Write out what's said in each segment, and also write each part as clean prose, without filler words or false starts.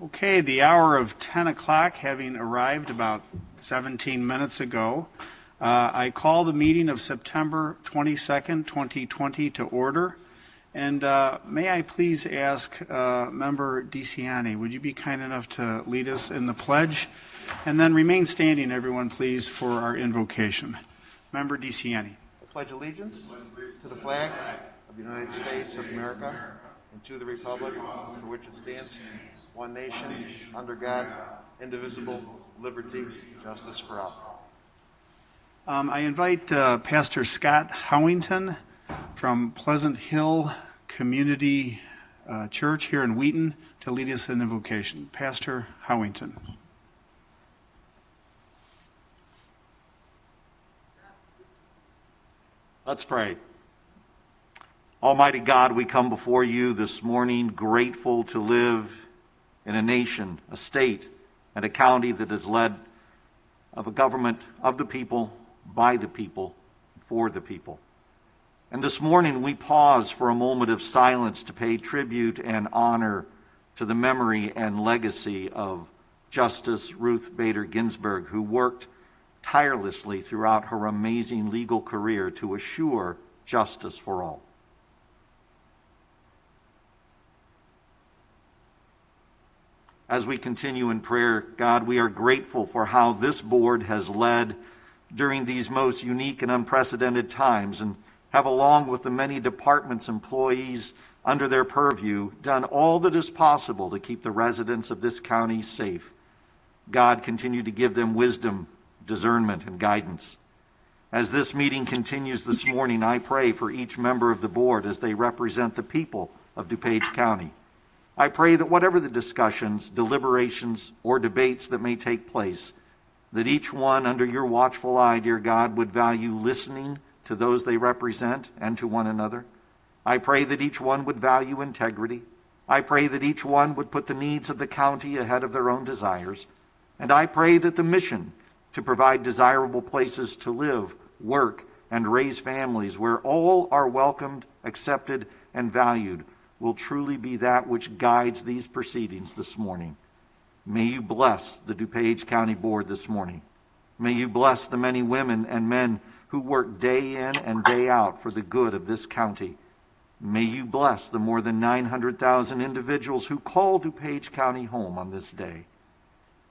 Okay, the hour of 10 o'clock having arrived about 17 minutes ago, I call the meeting of September 22nd, 2020 to order. And may I please ask Member DeCiani, would you be kind enough to lead us in the pledge? And then remain standing, everyone, please, for our invocation. Member DeCiani. I pledge allegiance to the flag of the United States of America and to the republic for which it stands, one nation, under God, indivisible, liberty, justice for all. I invite Pastor Scott Howington from Pleasant Hill Community Church here in Wheaton to lead us in invocation. Pastor Howington. Let's pray. Almighty God, we come before you this morning grateful to live in a nation, a state, and a county that is led of a government of the people, by the people, for the people. And this morning we pause for a moment of silence to pay tribute and honor to the memory and legacy of Justice Ruth Bader Ginsburg, who worked tirelessly throughout her amazing legal career to assure justice for all. As we continue in prayer, God, we are grateful for how this board has led during these most unique and unprecedented times, and have, along with the many departments, employees under their purview, done all that is possible to keep the residents of this county safe. God, continue to give them wisdom, discernment, and guidance. As this meeting continues this morning, I pray for each member of the board as they represent the people of DuPage County. I pray that whatever the discussions, deliberations, or debates that may take place, that each one under your watchful eye, dear God, would value listening to those they represent and to one another. I pray that each one would value integrity. I pray that each one would put the needs of the county ahead of their own desires. And I pray that the mission to provide desirable places to live, work, and raise families where all are welcomed, accepted, and valued will truly be that which guides these proceedings this morning. May you bless the DuPage County Board this morning. May you bless the many women and men who work day in and day out for the good of this county. May you bless the more than 900,000 individuals who call DuPage County home on this day.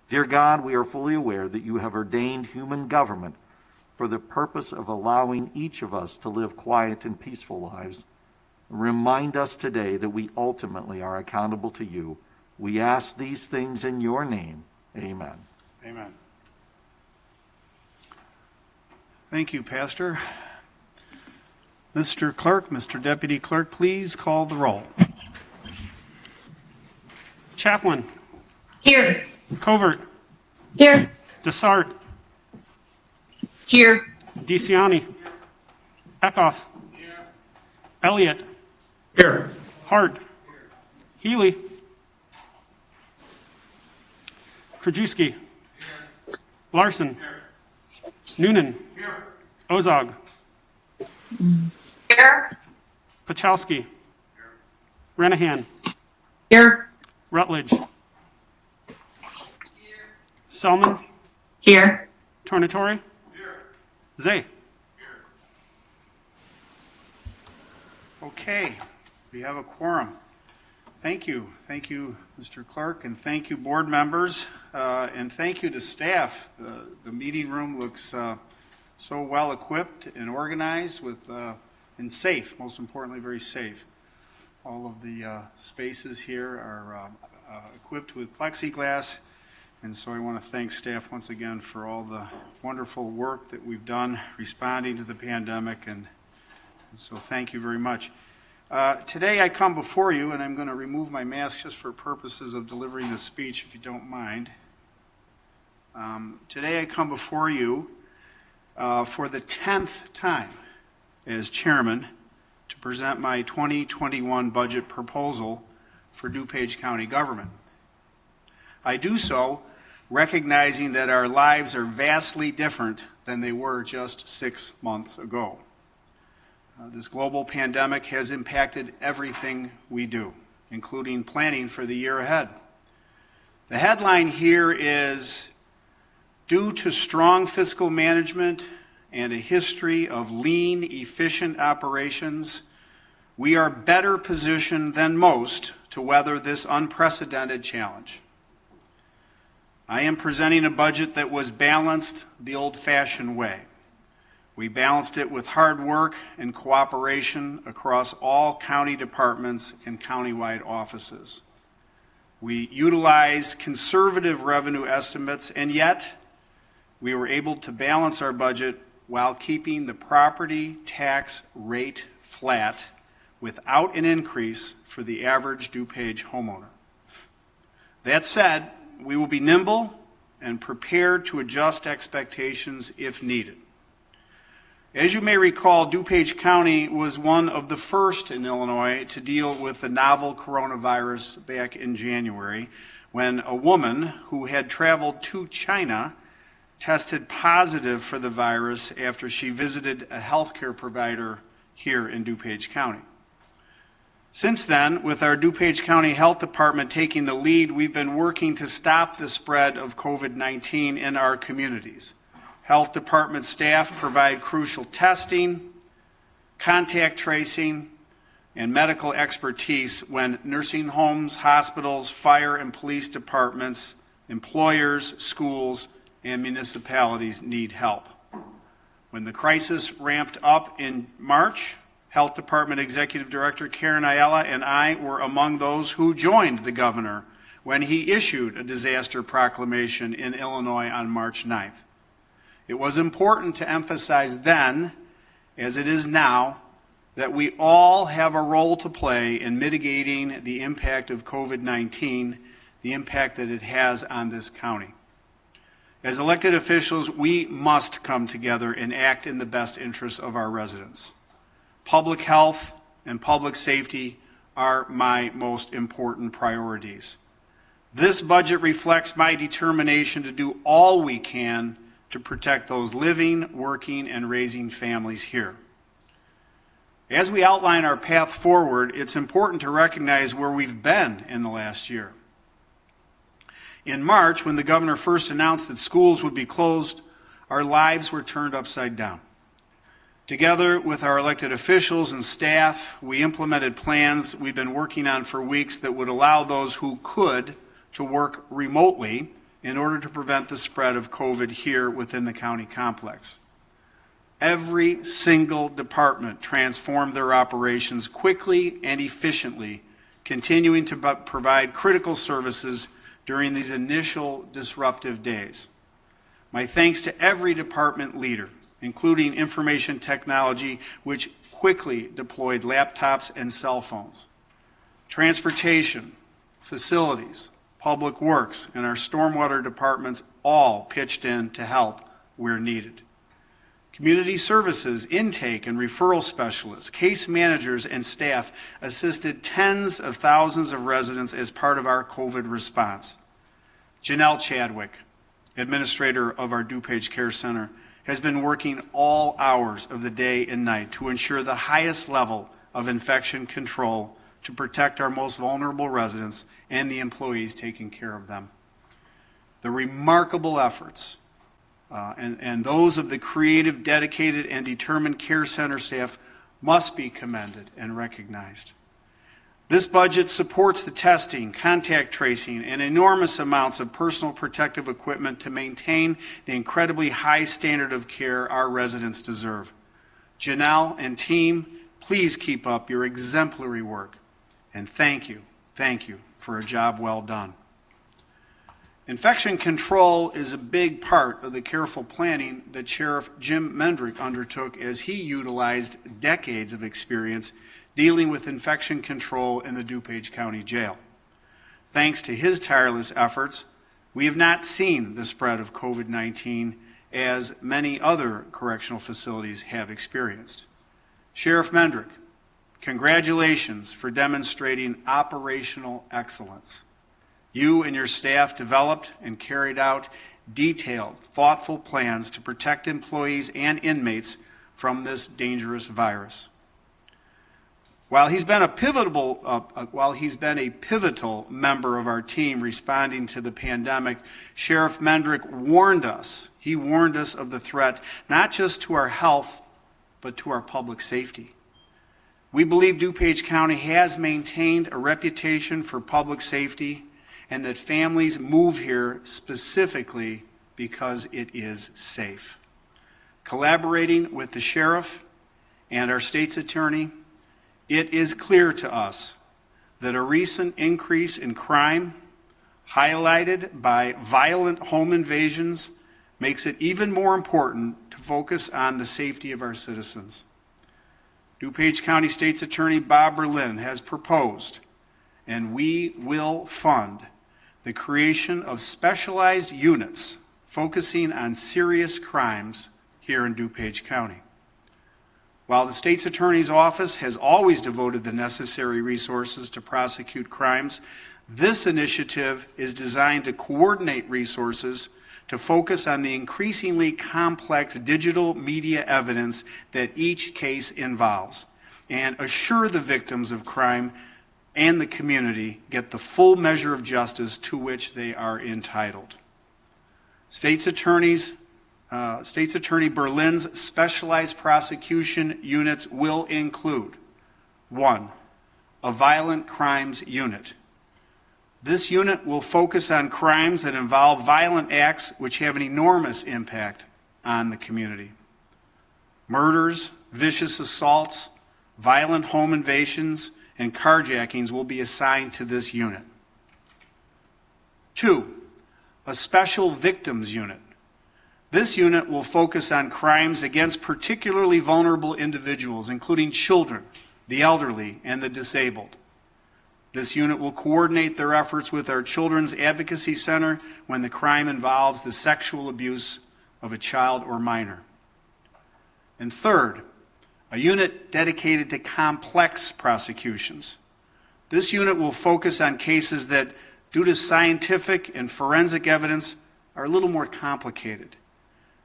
Dear God, we are fully aware that you have ordained human government for the purpose of allowing each of us to live quiet and peaceful lives. Remind us today that we ultimately are accountable to you. We ask these things in your name. Amen. Amen. Thank you, Pastor. Mr. Clerk, Mr. Deputy Clerk, please call the roll. Chaplin. Here. Covert. Here. Dessart. Here. DeCiani. Eckhoff. Here. Elliott. Here. Hart. Healy. Krajewski. Larson. Noonan. Ozog. Here. Pachowski. Renahan. Here. Rutledge. Selman. Here. Tornatore. Zay. Okay, we have a quorum. Thank you. Thank you, Mr. Clerk, and thank you, board members, and thank you to staff. The meeting room looks so well equipped and organized and safe, most importantly, very safe. All of the spaces here are equipped with plexiglass, and so I want to thank staff once again for all the wonderful work that we've done responding to the pandemic, and so thank you very much. Today I come before you, and I'm going to remove my mask just for purposes of delivering this speech, if you don't mind. Today I come before you for the 10th time as chairman to present my 2021 budget proposal for DuPage County government. I do so recognizing that our lives are vastly different than they were just 6 months ago. This global pandemic has impacted everything we do, including planning for the year ahead. The headline here is, due to strong fiscal management and a history of lean, efficient operations, we are better positioned than most to weather this unprecedented challenge. I am presenting a budget that was balanced the old-fashioned way. We balanced it with hard work and cooperation across all county departments and countywide offices. We utilized conservative revenue estimates, and yet we were able to balance our budget while keeping the property tax rate flat without an increase for the average DuPage homeowner. That said, we will be nimble and prepared to adjust expectations if needed. As you may recall, DuPage County was one of the first in Illinois to deal with the novel coronavirus back in January, when a woman who had traveled to China tested positive for the virus after she visited a healthcare provider here in DuPage County. Since then, with our DuPage County Health Department taking the lead, we've been working to stop the spread of COVID-19 in our communities. Health Department staff provide crucial testing, contact tracing, and medical expertise when nursing homes, hospitals, fire and police departments, employers, schools, and municipalities need help. When the crisis ramped up in March, Health Department Executive Director Karen Ayala and I were among those who joined the governor when he issued a disaster proclamation in Illinois on March 9th. It was important to emphasize then, as it is now, that we all have a role to play in mitigating the impact of COVID-19, the impact that it has on this county. As elected officials, we must come together and act in the best interests of our residents. Public health and public safety are my most important priorities. This budget reflects my determination to do all we can to protect those living, working, and raising families here. As we outline our path forward, it's important to recognize where we've been in the last year. In March, when the governor first announced that schools would be closed, our lives were turned upside down. Together with our elected officials and staff, we implemented plans we've been working on for weeks that would allow those who could to work remotely in order to prevent the spread of COVID here within the county complex. Every single department transformed their operations quickly and efficiently, continuing to provide critical services during these initial disruptive days. My thanks to every department leader, including information technology, which quickly deployed laptops and cell phones. Transportation, facilities, Public Works, and our stormwater departments all pitched in to help where needed. Community services, intake and referral specialists, case managers, and staff assisted tens of thousands of residents as part of our COVID response. Janelle Chadwick, administrator of our DuPage Care Center, has been working all hours of the day and night to ensure the highest level of infection control to protect our most vulnerable residents and the employees taking care of them. The remarkable efforts and those of the creative, dedicated, and determined Care Center staff must be commended and recognized. This budget supports the testing, contact tracing, and enormous amounts of personal protective equipment to maintain the incredibly high standard of care our residents deserve. Janelle and team, please keep up your exemplary work. And thank you for a job well done. Infection control is a big part of the careful planning that Sheriff Jim Mendrick undertook as he utilized decades of experience dealing with infection control in the DuPage County Jail. Thanks to his tireless efforts, we have not seen the spread of COVID-19 as many other correctional facilities have experienced. Sheriff Mendrick, congratulations for demonstrating operational excellence. You and your staff developed and carried out detailed, thoughtful plans to protect employees and inmates from this dangerous virus. While he's been a pivotal member of our team responding to the pandemic, Sheriff Mendrick warned us. He warned us of the threat, not just to our health, but to our public safety. We believe DuPage County has maintained a reputation for public safety and that families move here specifically because it is safe. Collaborating with the sheriff and our state's attorney, it is clear to us that a recent increase in crime, highlighted by violent home invasions, makes it even more important to focus on the safety of our citizens. DuPage County State's Attorney Bob Berlin has proposed, and we will fund, the creation of specialized units focusing on serious crimes here in DuPage County. While the state's attorney's office has always devoted the necessary resources to prosecute crimes, this initiative is designed to coordinate resources to focus on the increasingly complex digital media evidence that each case involves and assure the victims of crime and the community get the full measure of justice to which they are entitled. State's Attorney Berlin's specialized prosecution units will include: 1, a violent crimes unit. This unit will focus on crimes that involve violent acts which have an enormous impact on the community. Murders, vicious assaults, violent home invasions, and carjackings will be assigned to this unit. 2, a special victims unit. This unit will focus on crimes against particularly vulnerable individuals, including children, the elderly, and the disabled. This unit will coordinate their efforts with our Children's Advocacy Center when the crime involves the sexual abuse of a child or minor. And third, a unit dedicated to complex prosecutions. This unit will focus on cases that, due to scientific and forensic evidence, are a little more complicated.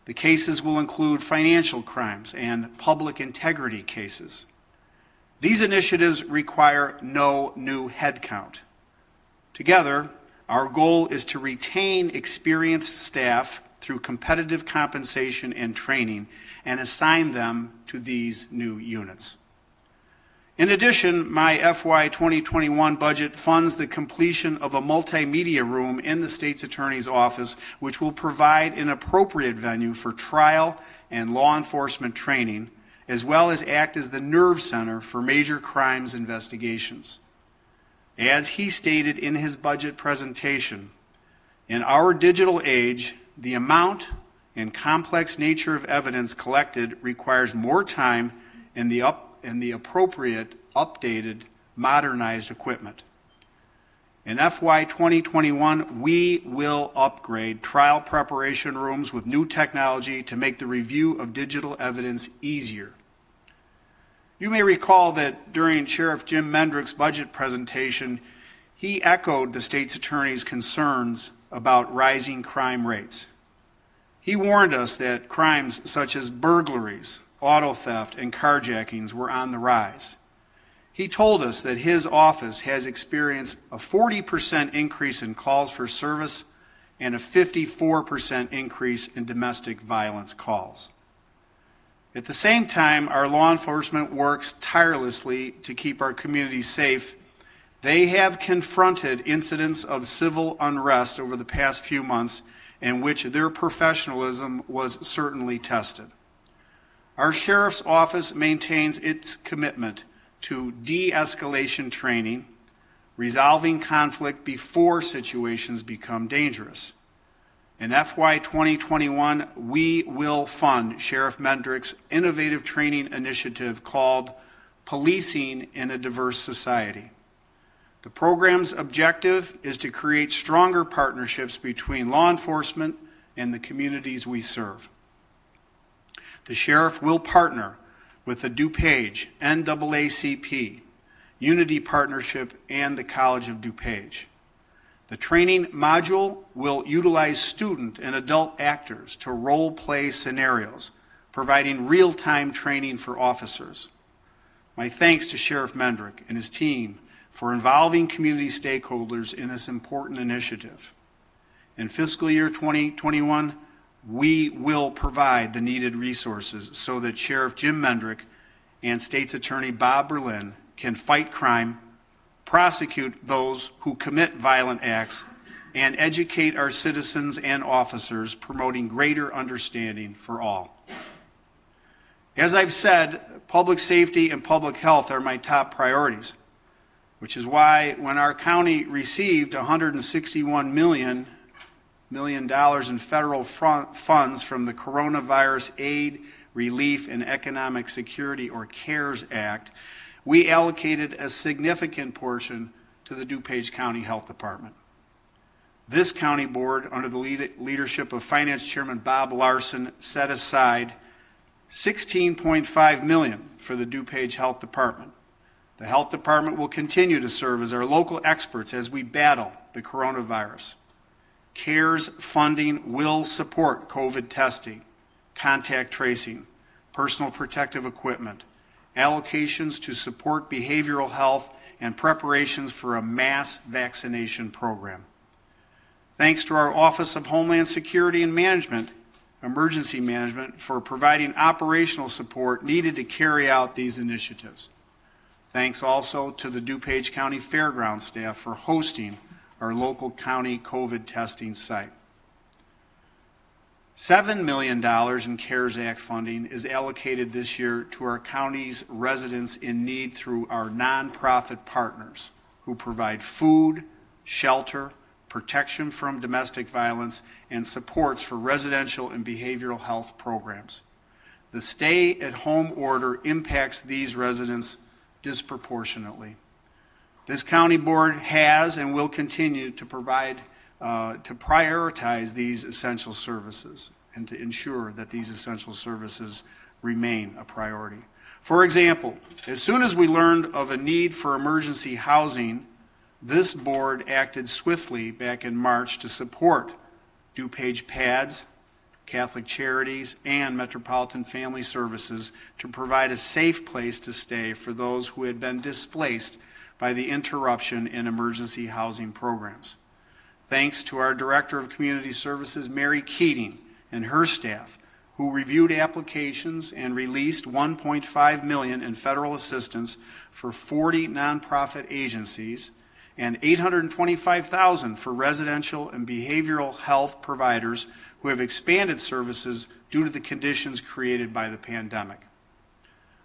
The cases will include financial crimes and public integrity cases. These initiatives require no new headcount. Together, our goal is to retain experienced staff through competitive compensation and training and assign them to these new units. In addition, my FY 2021 budget funds the completion of a multimedia room in the state's attorney's office, which will provide an appropriate venue for trial and law enforcement training, as well as act as the nerve center for major crimes investigations. As he stated in his budget presentation, in our digital age, the amount and complex nature of evidence collected requires more time and the appropriate, updated, modernized equipment. In FY 2021, we will upgrade trial preparation rooms with new technology to make the review of digital evidence easier. You may recall that during Sheriff Jim Mendrick's budget presentation, he echoed the state's attorney's concerns about rising crime rates. He warned us that crimes such as burglaries, auto theft, and carjackings were on the rise. He told us that his office has experienced a 40% increase in calls for service and a 54% increase in domestic violence calls. At the same time, our law enforcement works tirelessly to keep our communities safe. They have confronted incidents of civil unrest over the past few months in which their professionalism was certainly tested. Our sheriff's office maintains its commitment to de-escalation training, resolving conflict before situations become dangerous. In FY 2021, we will fund Sheriff Mendrick's innovative training initiative called Policing in a Diverse Society. The program's objective is to create stronger partnerships between law enforcement and the communities we serve. The sheriff will partner with the DuPage, NAACP, Unity Partnership, and the College of DuPage. The training module will utilize student and adult actors to role-play scenarios, providing real-time training for officers. My thanks to Sheriff Mendrick and his team for involving community stakeholders in this important initiative. In fiscal year 2021, we will provide the needed resources so that Sheriff Jim Mendrick and State's Attorney Bob Berlin can fight crime, prosecute those who commit violent acts, and educate our citizens and officers, promoting greater understanding for all. As I've said, public safety and public health are my top priorities, which is why when our county received $161 million in federal funds from the Coronavirus Aid, Relief, and Economic Security, or CARES Act, we allocated a significant portion to the DuPage County Health Department. This county board, under the leadership of Finance Chairman Bob Larson, set aside $16.5 million for the DuPage Health Department. The Health Department will continue to serve as our local experts as we battle the coronavirus. CARES funding will support COVID testing, contact tracing, personal protective equipment, allocations to support behavioral health, and preparations for a mass vaccination program. Thanks to our Office of Homeland Security and Emergency Management, for providing operational support needed to carry out these initiatives. Thanks also to the DuPage County Fairgrounds staff for hosting our local county COVID testing site. $7 million in CARES Act funding is allocated this year to our county's residents in need through our nonprofit partners who provide food, shelter, protection from domestic violence, and supports for residential and behavioral health programs. The stay-at-home order impacts these residents disproportionately. This county board has and will continue to prioritize these essential services and to ensure that these essential services remain a priority. For example, as soon as we learned of a need for emergency housing, this board acted swiftly back in March to support DuPage PADS, Catholic Charities, and Metropolitan Family Services to provide a safe place to stay for those who had been displaced by the interruption in emergency housing programs. Thanks to our Director of Community Services, Mary Keating, and her staff, who reviewed applications and released $1.5 million in federal assistance for 40 nonprofit agencies and $825,000 for residential and behavioral health providers who have expanded services due to the conditions created by the pandemic.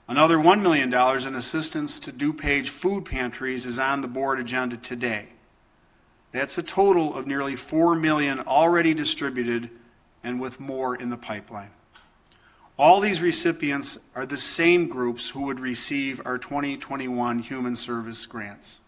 Another $1 million in assistance to DuPage food pantries is on the board agenda today. That's a total of nearly $4 million already distributed and with more in the pipeline. All these recipients are the same groups who would receive our 2021 Human Service grants.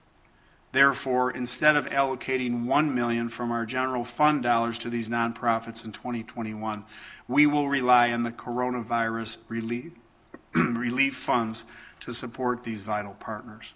Therefore, instead of allocating $1 million from our general fund dollars to these nonprofits in 2021, we will rely on the coronavirus relief funds to support these vital partners.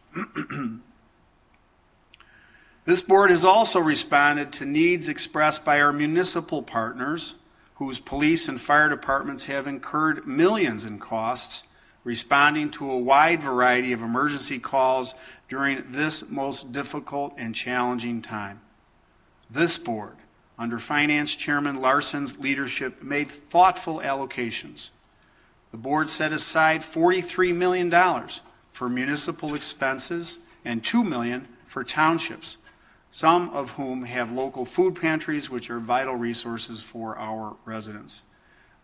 This board has also responded to needs expressed by our municipal partners, whose police and fire departments have incurred millions in costs responding to a wide variety of emergency calls during this most difficult and challenging time. This board, under Finance Chairman Larson's leadership, made thoughtful allocations. The board set aside $43 million for municipal expenses and $2 million for townships, some of whom have local food pantries, which are vital resources for our residents.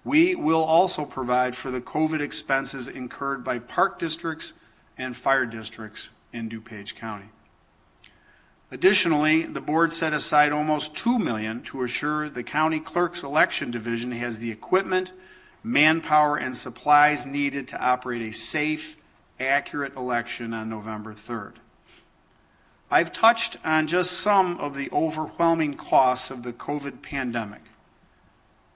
We will also provide for the COVID expenses incurred by park districts and fire districts in DuPage County. Additionally, the board set aside almost $2 million to assure the county clerk's election division has the equipment, manpower, and supplies needed to operate a safe, accurate election on November 3rd. I've touched on just some of the overwhelming costs of the COVID pandemic.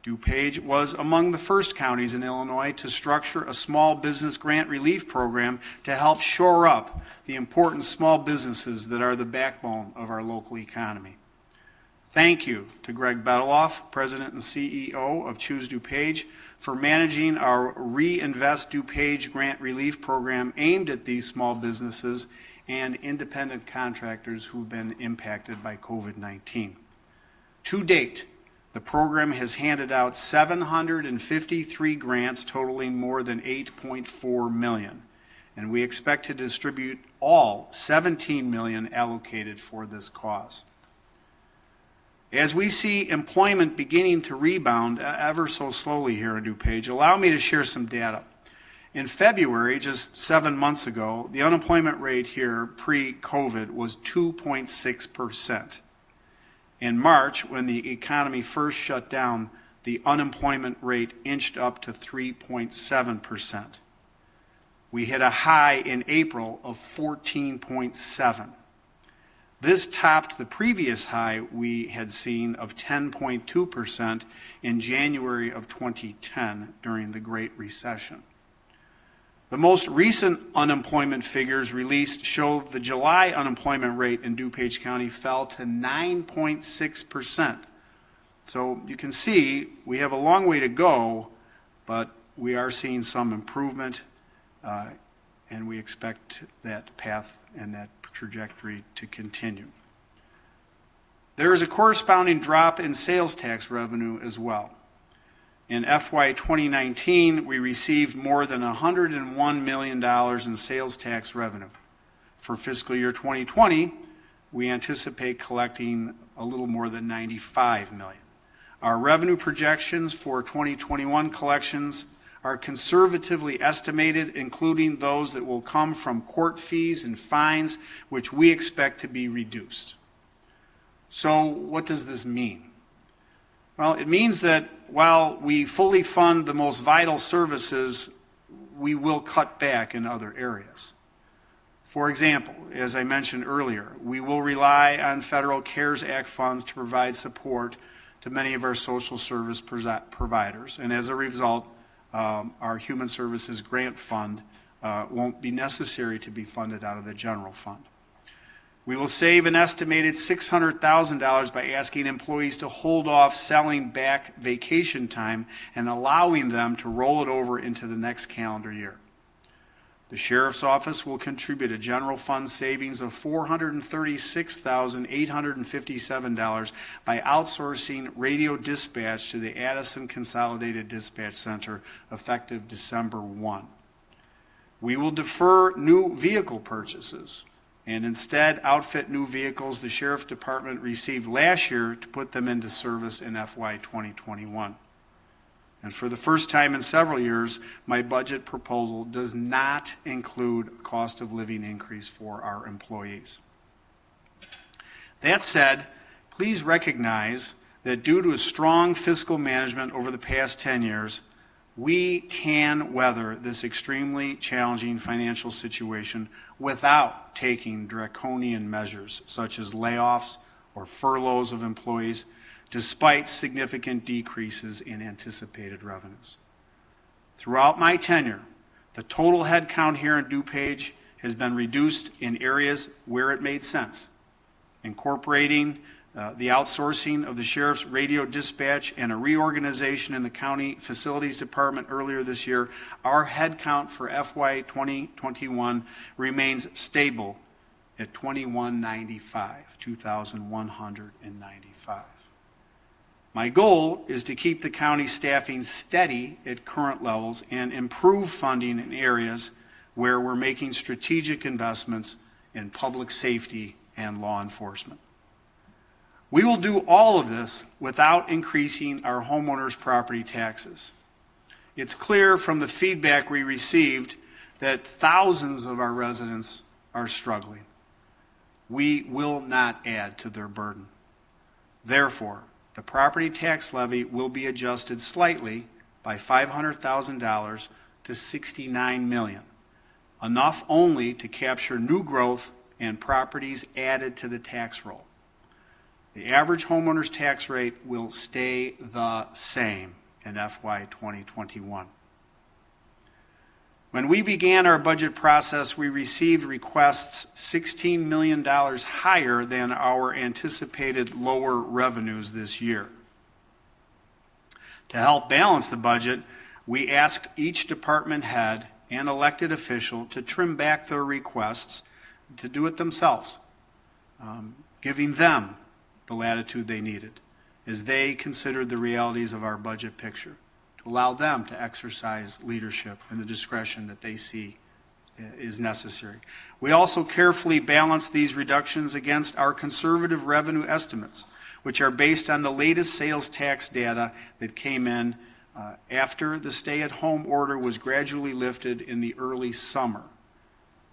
DuPage was among the first counties in Illinois to structure a small business grant relief program to help shore up the important small businesses that are the backbone of our local economy. Thank you to Greg Bedeloff, President and CEO of Choose DuPage, for managing our Reinvest DuPage grant relief program aimed at these small businesses and independent contractors who've been impacted by COVID-19. To date, the program has handed out 753 grants totaling more than $8.4 million, and we expect to distribute all $17 million allocated for this cause. As we see employment beginning to rebound ever so slowly here in DuPage, allow me to share some data. In February, just 7 months ago, the unemployment rate here pre-COVID was 2.6%. In March, when the economy first shut down, the unemployment rate inched up to 3.7%. We hit a high in April of 14.7%. This topped the previous high we had seen of 10.2% in January of 2010 during the Great Recession. The most recent unemployment figures released show the July unemployment rate in DuPage County fell to 9.6%. So you can see we have a long way to go, but we are seeing some improvement, and we expect that path and that trajectory to continue. There is a corresponding drop in sales tax revenue as well. In FY 2019, we received more than $101 million in sales tax revenue. For fiscal year 2020, we anticipate collecting a little more than $95 million. Our revenue projections for 2021 collections are conservatively estimated, including those that will come from court fees and fines, which we expect to be reduced. So what does this mean? Well, it means that while we fully fund the most vital services, we will cut back in other areas. For example, as I mentioned earlier, we will rely on federal CARES Act funds to provide support to many of our social service providers, and as a result, our Human Services Grant Fund won't be necessary to be funded out of the general fund. We will save an estimated $600,000 by asking employees to hold off selling back vacation time and allowing them to roll it over into the next calendar year. The Sheriff's Office will contribute a general fund savings of $436,857 by outsourcing radio dispatch to the Addison Consolidated Dispatch Center effective December 1. We will defer new vehicle purchases and instead outfit new vehicles the Sheriff's Department received last year to put them into service in FY 2021. And for the first time in several years, my budget proposal does not include a cost of living increase for our employees. That said, please recognize that due to a strong fiscal management over the past 10 years, we can weather this extremely challenging financial situation without taking draconian measures such as layoffs or furloughs of employees, despite significant decreases in anticipated revenues. Throughout my tenure, the total headcount here in DuPage has been reduced in areas where it made sense. Incorporating the outsourcing of the Sheriff's radio dispatch and a reorganization in the County Facilities Department earlier this year, our headcount for FY 2021 remains stable at 2,195. My goal is to keep the county staffing steady at current levels and improve funding in areas where we're making strategic investments in public safety and law enforcement. We will do all of this without increasing our homeowners' property taxes. It's clear from the feedback we received that thousands of our residents are struggling. We will not add to their burden. Therefore, the property tax levy will be adjusted slightly by $500,000 to $69 million, enough only to capture new growth and properties added to the tax roll. The average homeowner's tax rate will stay the same in FY 2021. When we began our budget process, we received requests $16 million higher than our anticipated lower revenues this year. To help balance the budget, we asked each department head and elected official to trim back their requests to do it themselves, giving them the latitude they needed as they considered the realities of our budget picture, to allow them to exercise leadership and the discretion that they see is necessary. We also carefully balanced these reductions against our conservative revenue estimates, which are based on the latest sales tax data that came in after the stay-at-home order was gradually lifted in the early summer.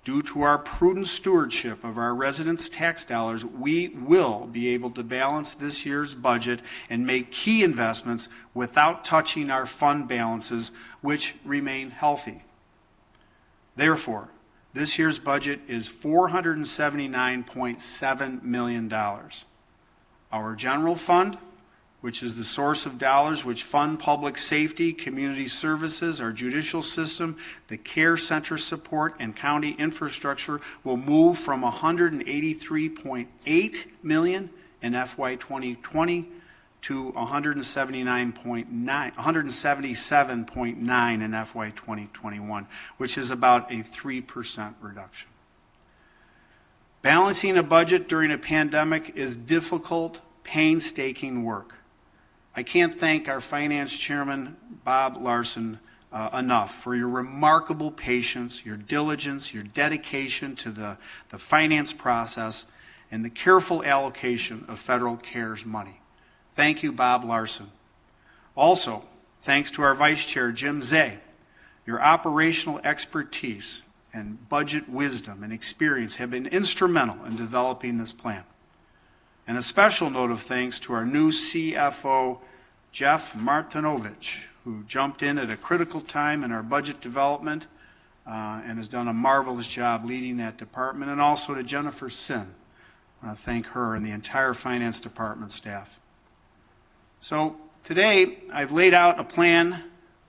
Due to our prudent stewardship of our residents' tax dollars, we will be able to balance this year's budget and make key investments without touching our fund balances, which remain healthy. Therefore, this year's budget is $479.7 million. Our general fund, which is the source of dollars which fund public safety, community services, our judicial system, the care center support, and county infrastructure, will move from $183.8 million in FY 2020 to $177.9 in FY 2021, which is about a 3% reduction. Balancing a budget during a pandemic is difficult, painstaking work. I can't thank our finance chairman, Bob Larson, enough for your remarkable patience, your diligence, your dedication to the finance process, and the careful allocation of federal CARES money. Thank you, Bob Larson. Also, thanks to our vice chair, Jim Zay. Your operational expertise and budget wisdom and experience have been instrumental in developing this plan. And a special note of thanks to our new CFO, Jeff Martinovich, who jumped in at a critical time in our budget development and has done a marvelous job leading that department, and also to Jennifer Sin. I want to thank her and the entire finance department staff. So today, I've laid out a plan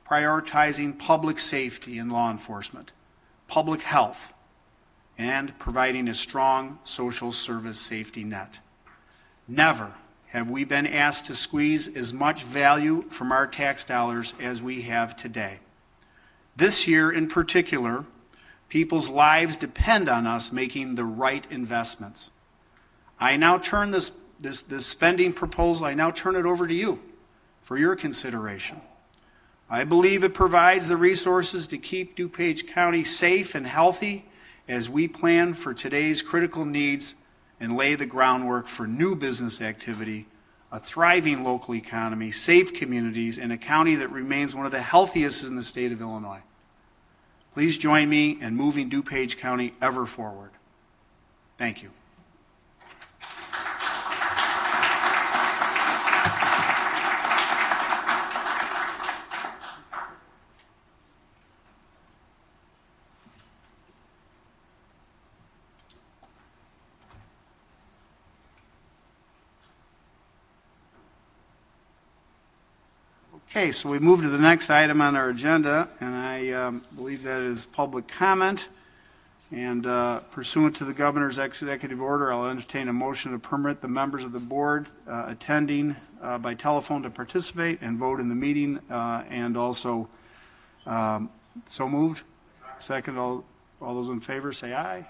prioritizing public safety and law enforcement, public health, and providing a strong social service safety net. Never have we been asked to squeeze as much value from our tax dollars as we have today. This year in particular, people's lives depend on us making the right investments. I now turn this spending proposal, I now turn it over to you for your consideration. I believe it provides the resources to keep DuPage County safe and healthy as we plan for today's critical needs and lay the groundwork for new business activity, a thriving local economy, safe communities, and a county that remains one of the healthiest in the state of Illinois. Please join me in moving DuPage County ever forward. Thank you. Okay, so we move to the next item on our agenda, and I believe that is public comment. And pursuant to the governor's executive order, I'll entertain a motion to permit the members of the board attending by telephone to participate and vote in the meeting, and also so moved. Second, all those in favor say aye.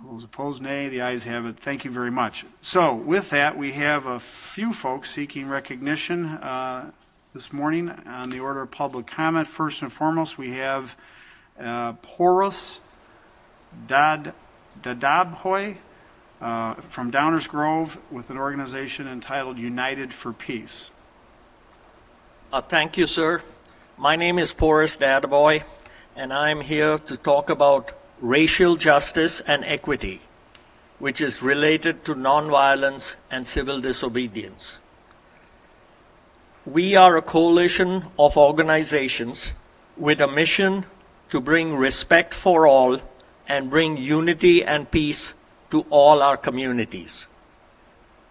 All those opposed, nay. The ayes have it. Thank you very much. So with that, we have a few folks seeking recognition this morning on the order of public comment. First and foremost, we have Porus Dadabhoy from Downers Grove with an organization entitled United for Peace. Thank you, sir. My name is Porus Dadabhoy, and I'm here to talk about racial justice and equity, which is related to nonviolence and civil disobedience. We are a coalition of organizations with a mission to bring respect for all and bring unity and peace to all our communities.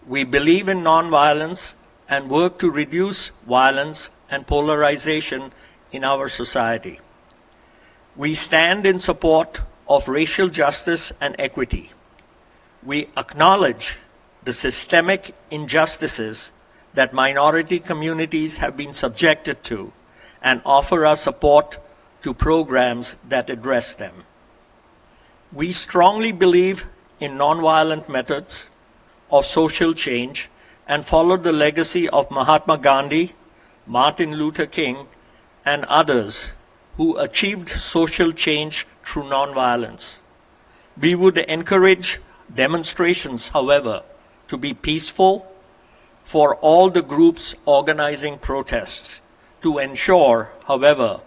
We believe in nonviolence and work to reduce violence and polarization in our society. We stand in support of racial justice and equity. We acknowledge the systemic injustices that minority communities have been subjected to and offer our support to programs that address them. We strongly believe in nonviolent methods of social change and follow the legacy of Mahatma Gandhi, Martin Luther King, and others who achieved social change through nonviolence. We would encourage demonstrations, however, to be peaceful for all the groups organizing protests, to ensure, however,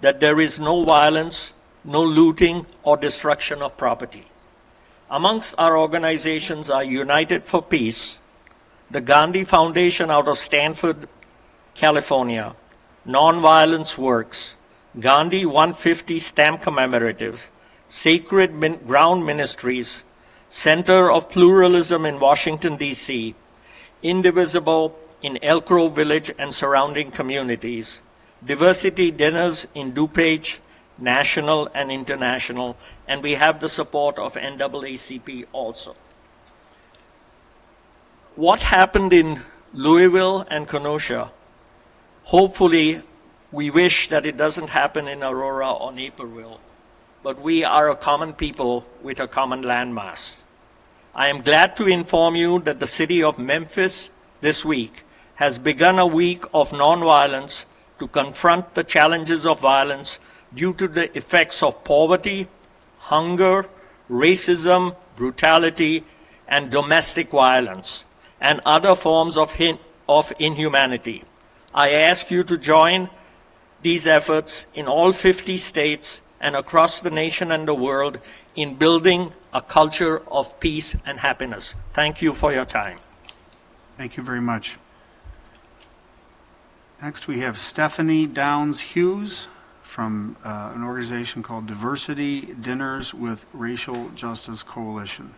that there is no violence, no looting or destruction of property. Amongst our organizations are United for Peace, the Gandhi Foundation out of Stanford, California, Nonviolence Works, Gandhi 150 Stamp Commemorative, Sacred Ground Ministries, Center of Pluralism in Washington, D.C., Indivisible in Elk Grove Village and surrounding communities, Diversity Dinners in DuPage, national and international, and we have the support of NAACP also. What happened in Louisville and Kenosha, hopefully we wish that it doesn't happen in Aurora or Naperville, but we are a common people with a common landmass. I am glad to inform you that the city of Memphis this week has begun a week of nonviolence to confront the challenges of violence due to the effects of poverty, hunger, racism, brutality, and domestic violence, and other forms of inhumanity. I ask you to join these efforts in all 50 states and across the nation and the world in building a culture of peace and happiness. Thank you for your time. Thank you very much. Next, we have Stephanie Downs Hughes from an organization called Diversity Dinners with Racial Justice Coalition.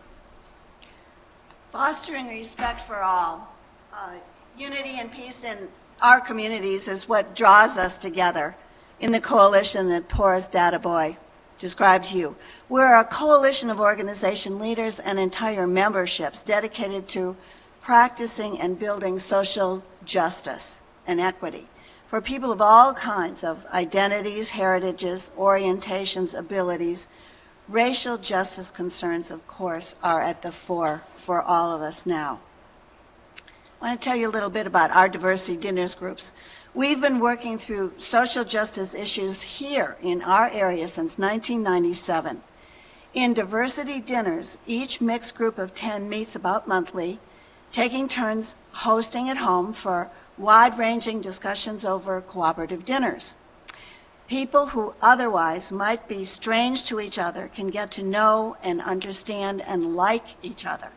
Fostering respect for all, unity and peace in our communities is what draws us together in the coalition that Porras Databoy described to you. We're a coalition of organization leaders and entire memberships dedicated to practicing and building social justice and equity for people of all kinds of identities, heritages, orientations, abilities. Racial justice concerns, of course, are at the fore for all of us now. I want to tell you a little bit about our Diversity Dinners groups. We've been working through social justice issues here in our area since 1997. In Diversity Dinners, each mixed group of 10 meets about monthly, taking turns hosting at home for wide-ranging discussions over cooperative dinners. People who otherwise might be strange to each other can get to know and understand and like each other.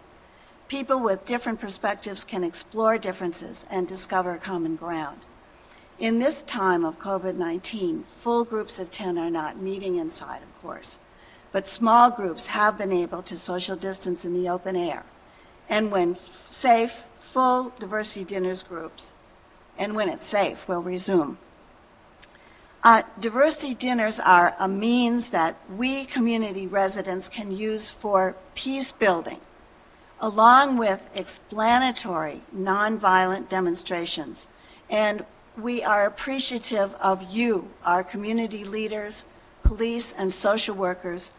People with different perspectives can explore differences and discover common ground. In this time of COVID-19, full groups of 10 are not meeting inside, of course, but small groups have been able to social distance in the open air. And when safe, full Diversity Dinners groups, and when it's safe, will resume. Diversity Dinners are a means that we community residents can use for peace building, along with explanatory nonviolent demonstrations. And we are appreciative of you, our community leaders, police, and social workers,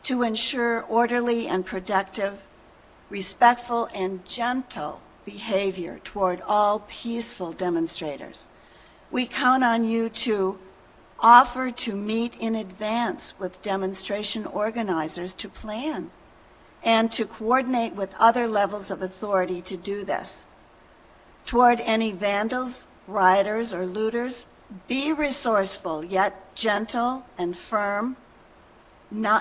to ensure orderly and productive, respectful and gentle behavior toward all peaceful demonstrators. We count on you to offer to meet in advance with demonstration organizers to plan and to coordinate with other levels of authority to do this. Toward any vandals, rioters, or looters, be resourceful yet gentle and firm.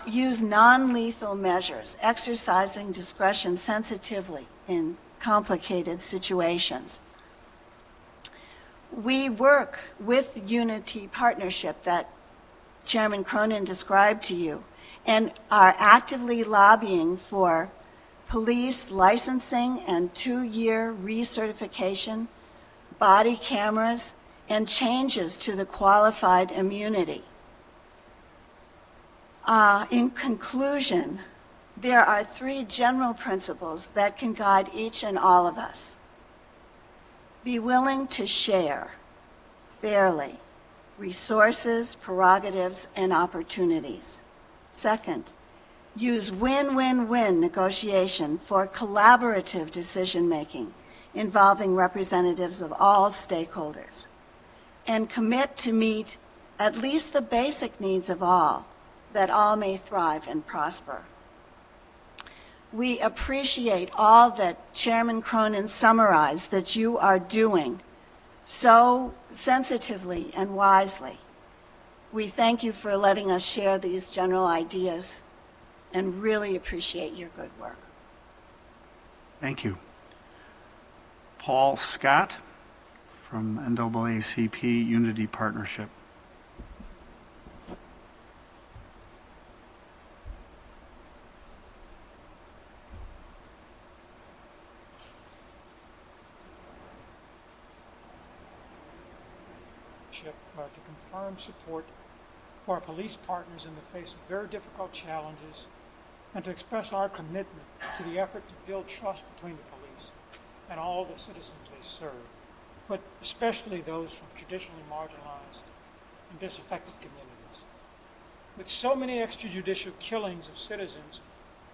Use non-lethal measures, exercising discretion sensitively in complicated situations. We work with Unity Partnership that Chairman Cronin described to you and are actively lobbying for police licensing and 2-year recertification, body cameras, and changes to the qualified immunity. In conclusion, there are 3 general principles that can guide each and all of us. Be willing to share fairly resources, prerogatives, and opportunities. Second, use win-win-win negotiation for collaborative decision-making involving representatives of all stakeholders. And commit to meet at least the basic needs of all, that all may thrive and prosper. We appreciate all that Chairman Cronin summarized that you are doing so sensitively and wisely. We thank you for letting us share these general ideas and really appreciate your good work. Thank you. Paul Scott from NAACP Unity Partnership. To confirm support for our police partners in the face of very difficult challenges and to express our commitment to the effort to build trust between the police and all the citizens they serve, but especially those from traditionally marginalized and disaffected communities. With so many extrajudicial killings of citizens,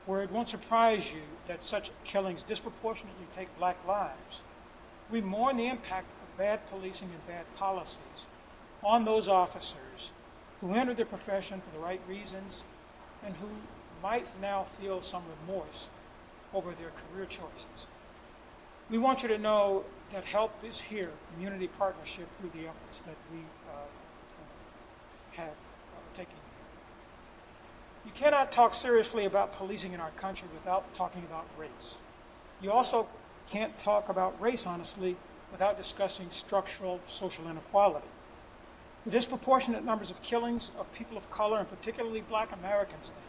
where it won't surprise you that such killings disproportionately take Black lives, we mourn the impact of bad policing and bad policies on those officers who entered the profession for the right reasons and who might now feel some remorse over their career choices. We want you to know that help is here, Community Partnership, through the efforts that we have taken. You cannot talk seriously about policing in our country without talking about race. You also can't talk about race honestly without discussing structural social inequality. The disproportionate numbers of killings of people of color, and particularly Black Americans, then,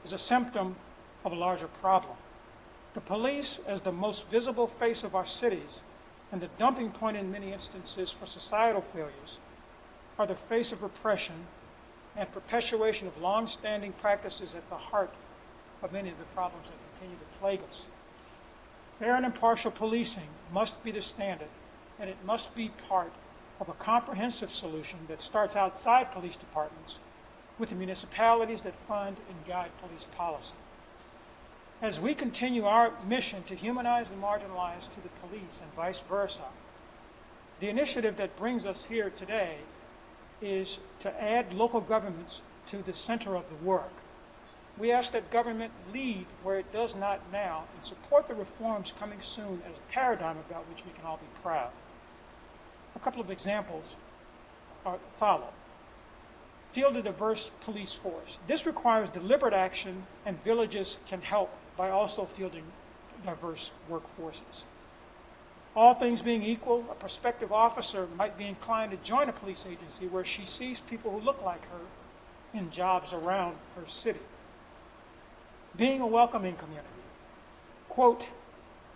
is a symptom of a larger problem. The police, as the most visible face of our cities and the dumping point in many instances for societal failures, are the face of repression and perpetuation of long-standing practices at the heart of many of the problems that continue to plague us. Fair and impartial policing must be the standard, and it must be part of a comprehensive solution that starts outside police departments with the municipalities that fund and guide police policy. As we continue our mission to humanize the marginalized to the police and vice versa, the initiative that brings us here today is to add local governments to the center of the work. We ask that government lead where it does not now and support the reforms coming soon as a paradigm about which we can all be proud. A couple of examples follow. Field a diverse police force. This requires deliberate action, and villages can help by also fielding diverse workforces. All things being equal, a prospective officer might be inclined to join a police agency where she sees people who look like her in jobs around her city. Being a welcoming community. Quote,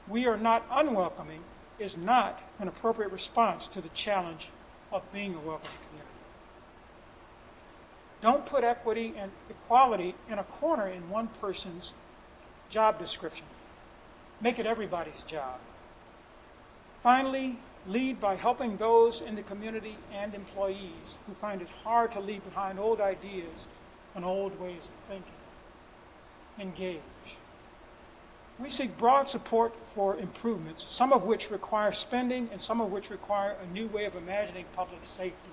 "We are not unwelcoming," is not an appropriate response to the challenge of being a welcoming community. Don't put equity and equality in a corner in one person's job description. Make it everybody's job. Finally, lead by helping those in the community and employees who find it hard to leave behind old ideas and old ways of thinking. Engage. We seek broad support for improvements, some of which require spending and some of which require a new way of imagining public safety.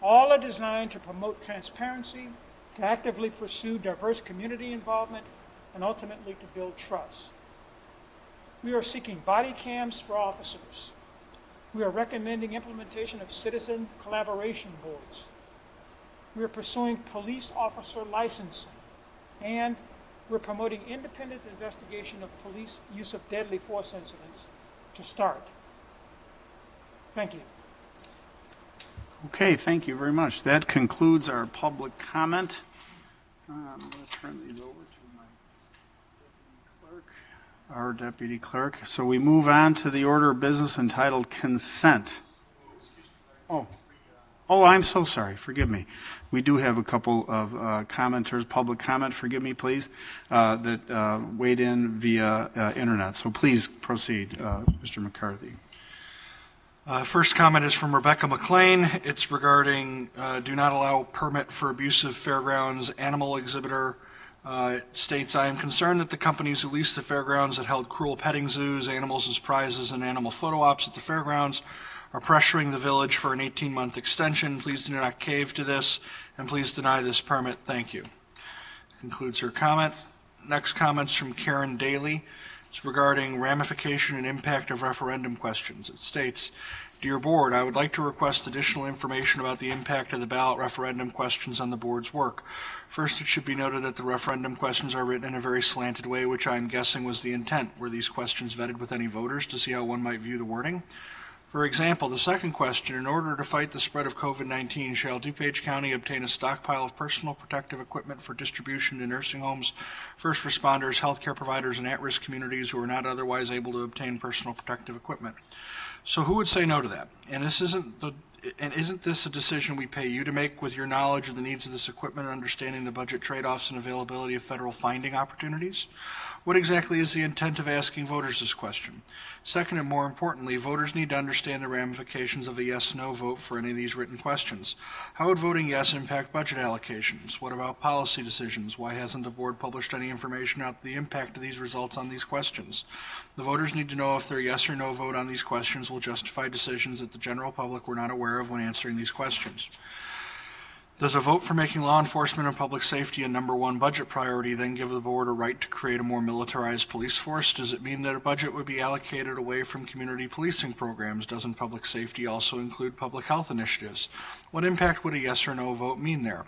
All are designed to promote transparency, to actively pursue diverse community involvement, and ultimately to build trust. We are seeking body cams for officers. We are recommending implementation of citizen collaboration boards. We are pursuing police officer licensing, and we're promoting independent investigation of police use of deadly force incidents to start. Thank you. Okay, thank you very much. That concludes our public comment. I'm going to turn these over to my clerk, our deputy clerk. So we move on to the order of business entitled consent. Oh, I'm so sorry. Forgive me. We do have a couple of commenters, public comment, forgive me, please, that weighed in via internet. So please proceed, Mr. McCarthy. First comment is from Rebecca McLean. It's regarding do not allow permit for abusive fairgrounds animal exhibitor. It states, I am concerned that the companies who leased the fairgrounds that held cruel petting zoos, animals as prizes, and animal photo ops at the fairgrounds are pressuring the village for an 18-month extension. Please do not cave to this, and please deny this permit. Thank you. Concludes her comment. Next comment's from Karen Daly. It's regarding ramification and impact of referendum questions. It states, Dear Board, I would like to request additional information about the impact of the ballot referendum questions on the Board's work. First, it should be noted that the referendum questions are written in a very slanted way, which I am guessing was the intent. Were these questions vetted with any voters to see how one might view the wording? For example, the second question, in order to fight the spread of COVID-19, shall DuPage County obtain a stockpile of personal protective equipment for distribution to nursing homes, first responders, healthcare providers, and at-risk communities who are not otherwise able to obtain personal protective equipment? So who would say no to that? And isn't this a decision we pay you to make with your knowledge of the needs of this equipment and understanding the budget trade-offs and availability of federal finding opportunities? What exactly is the intent of asking voters this question? Second, and more importantly, voters need to understand the ramifications of a yes-no vote for any of these written questions. How would voting yes impact budget allocations? What about policy decisions? Why hasn't the board published any information about the impact of these results on these questions? The voters need to know if their yes or no vote on these questions will justify decisions that the general public were not aware of when answering these questions. Does a vote for making law enforcement and public safety a number one budget priority then give the board a right to create a more militarized police force? Does it mean that a budget would be allocated away from community policing programs? Doesn't public safety also include public health initiatives? What impact would a yes or no vote mean there?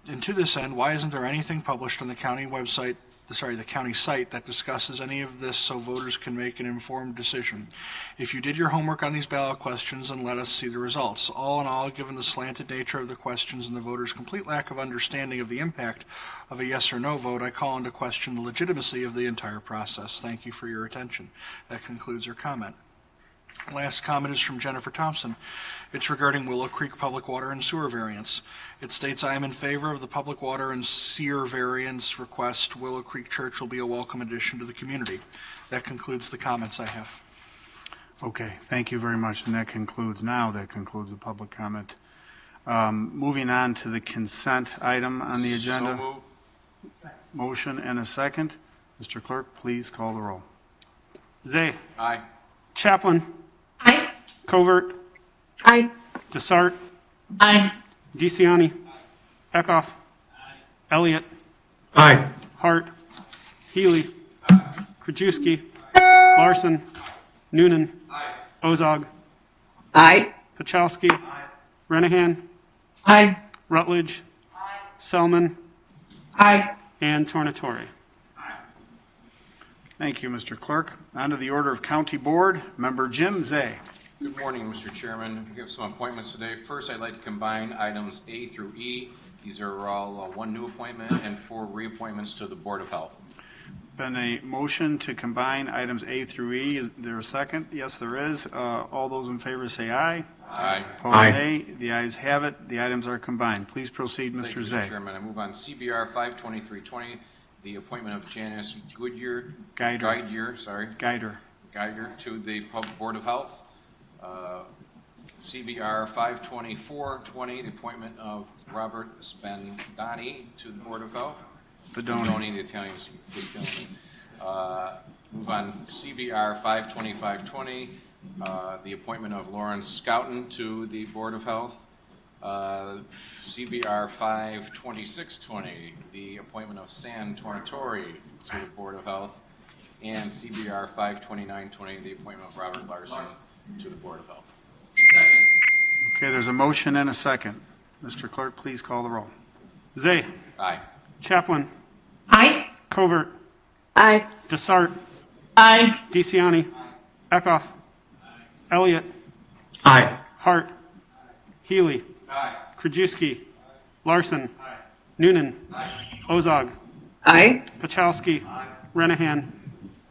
And to this end, why isn't there anything published on the county website, the county site that discusses any of this so voters can make an informed decision? If you did your homework on these ballot questions, then let us see the results. All in all, given the slanted nature of the questions and the voters' complete lack of understanding of the impact of a yes or no vote, I call into question the legitimacy of the entire process. Thank you for your attention. That concludes our comment. Last comment is from Jennifer Thompson. It's regarding Willow Creek Public Water and Sewer variance. It states, I am in favor of the public water and sewer variance request. Willow Creek Church will be a welcome addition to the community. That concludes the comments I have. Okay, thank you very much. And that concludes the public comment. Moving on to the consent item on the agenda. So moved. Motion and a second. Mr. Clerk, please call the roll. Zay. Aye. Chaplin. Aye. Covert. Aye. Desart. Aye. DeCiani. Eckhoff. Elliott. Aye. Hart. Healy. Krajewski. Larson. Noonan. Ozog. Aye. Pachowski. Renahan. Aye. Rutledge. Selman. Aye. And Tornatore. Thank you, Mr. Clerk. On to the order of County Board. Member Jim Zay. Good morning, Mr. Chairman. We have some appointments today. First, I'd like to combine items A through E. These are all one new appointment and 4 reappointments to the Board of Health. Been a motion to combine items A through E. Is there a second? Yes, there is. All those in favor say aye. Aye. Opposed, nay. The ayes have it. The items are combined. Please proceed, Thank you, Mr. Zay. Chairman. I move on CBR 52320, the appointment of Janice Guider to the Board of Health. CBR 52420, the appointment of Robert Spandani to the Board of Health. Spadoni. The Italian. Move on CBR 52520, the appointment of Lawrence Scouten to the Board of Health. CBR 52620, the appointment of San Tornatore to the Board of Health. And CBR 52920, the appointment of Robert Larson to the Board of Health. Second. Okay, there's a motion and a second. Mr. Clerk, please call the roll. Zay. Aye. Chaplin. Aye. Covert. Aye. Desart. Aye. DeCiani. Eckhoff. Elliott. Aye. Hart. Healy. Krajewski. Larson. Noonan. Ozog. Aye. Pachowski. Renahan.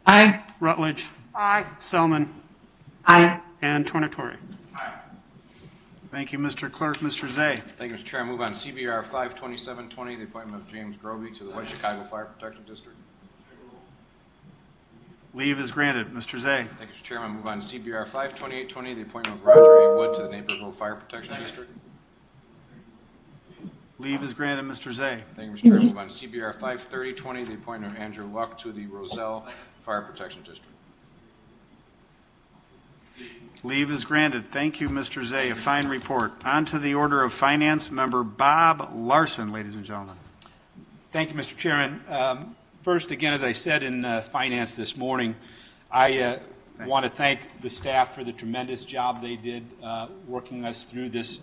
Aye. Rutledge. Selman. Aye. And Tornatore. Thank you, Mr. Clerk. Mr. Zay. Thank you, Mr. Chair. I move on CBR 52720, the appointment of James Groby to the West Chicago Fire Protection District. Leave is granted. Mr. Zay. Thank you, Mr. Chairman. I move on CBR 52820, the appointment of Roger A. Wood to the Naperville Fire Protection District. Leave is granted. Mr. Zay. Thank you, Mr. Chair. I move on CBR 53020, the appointment of Andrew Luck to the Roselle Fire Protection District. Leave is granted. Thank you, Mr. Zay. A fine report. On to the order of finance. Member Bob Larson, ladies and gentlemen. Thank you, Mr. Chairman. First, again, as I said in finance this morning, I want to thank the staff for the tremendous job they did working us through this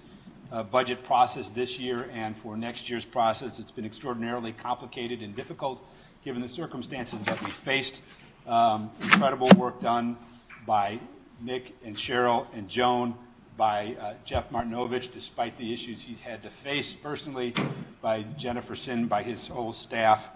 budget process this year and for next year's process. It's been extraordinarily complicated and difficult given the circumstances that we faced. Incredible work done by Nick and Cheryl and Joan, by Jeff Martinovich, despite the issues he's had to face personally, by Jennifer Sin, by his whole staff.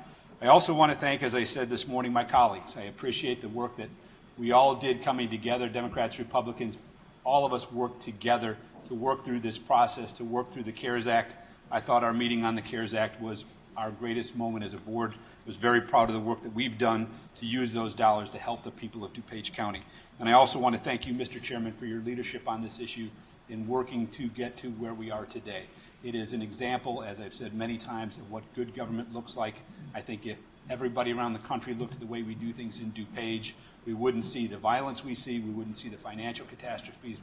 I also want to thank, as I said this morning, my colleagues. I appreciate the work that we all did coming together, Democrats, Republicans, all of us worked together to work through this process, to work through the CARES Act. I thought our meeting on the CARES Act was our greatest moment as a board. I was very proud of the work that we've done to use those dollars to help the people of DuPage County. And I also want to thank you, Mr. Chairman, for your leadership on this issue in working to get to where we are today. It is an example, as I've said many times, of what good government looks like. I think if everybody around the country looked at the way we do things in DuPage, we wouldn't see the violence we see, we wouldn't see the financial catastrophes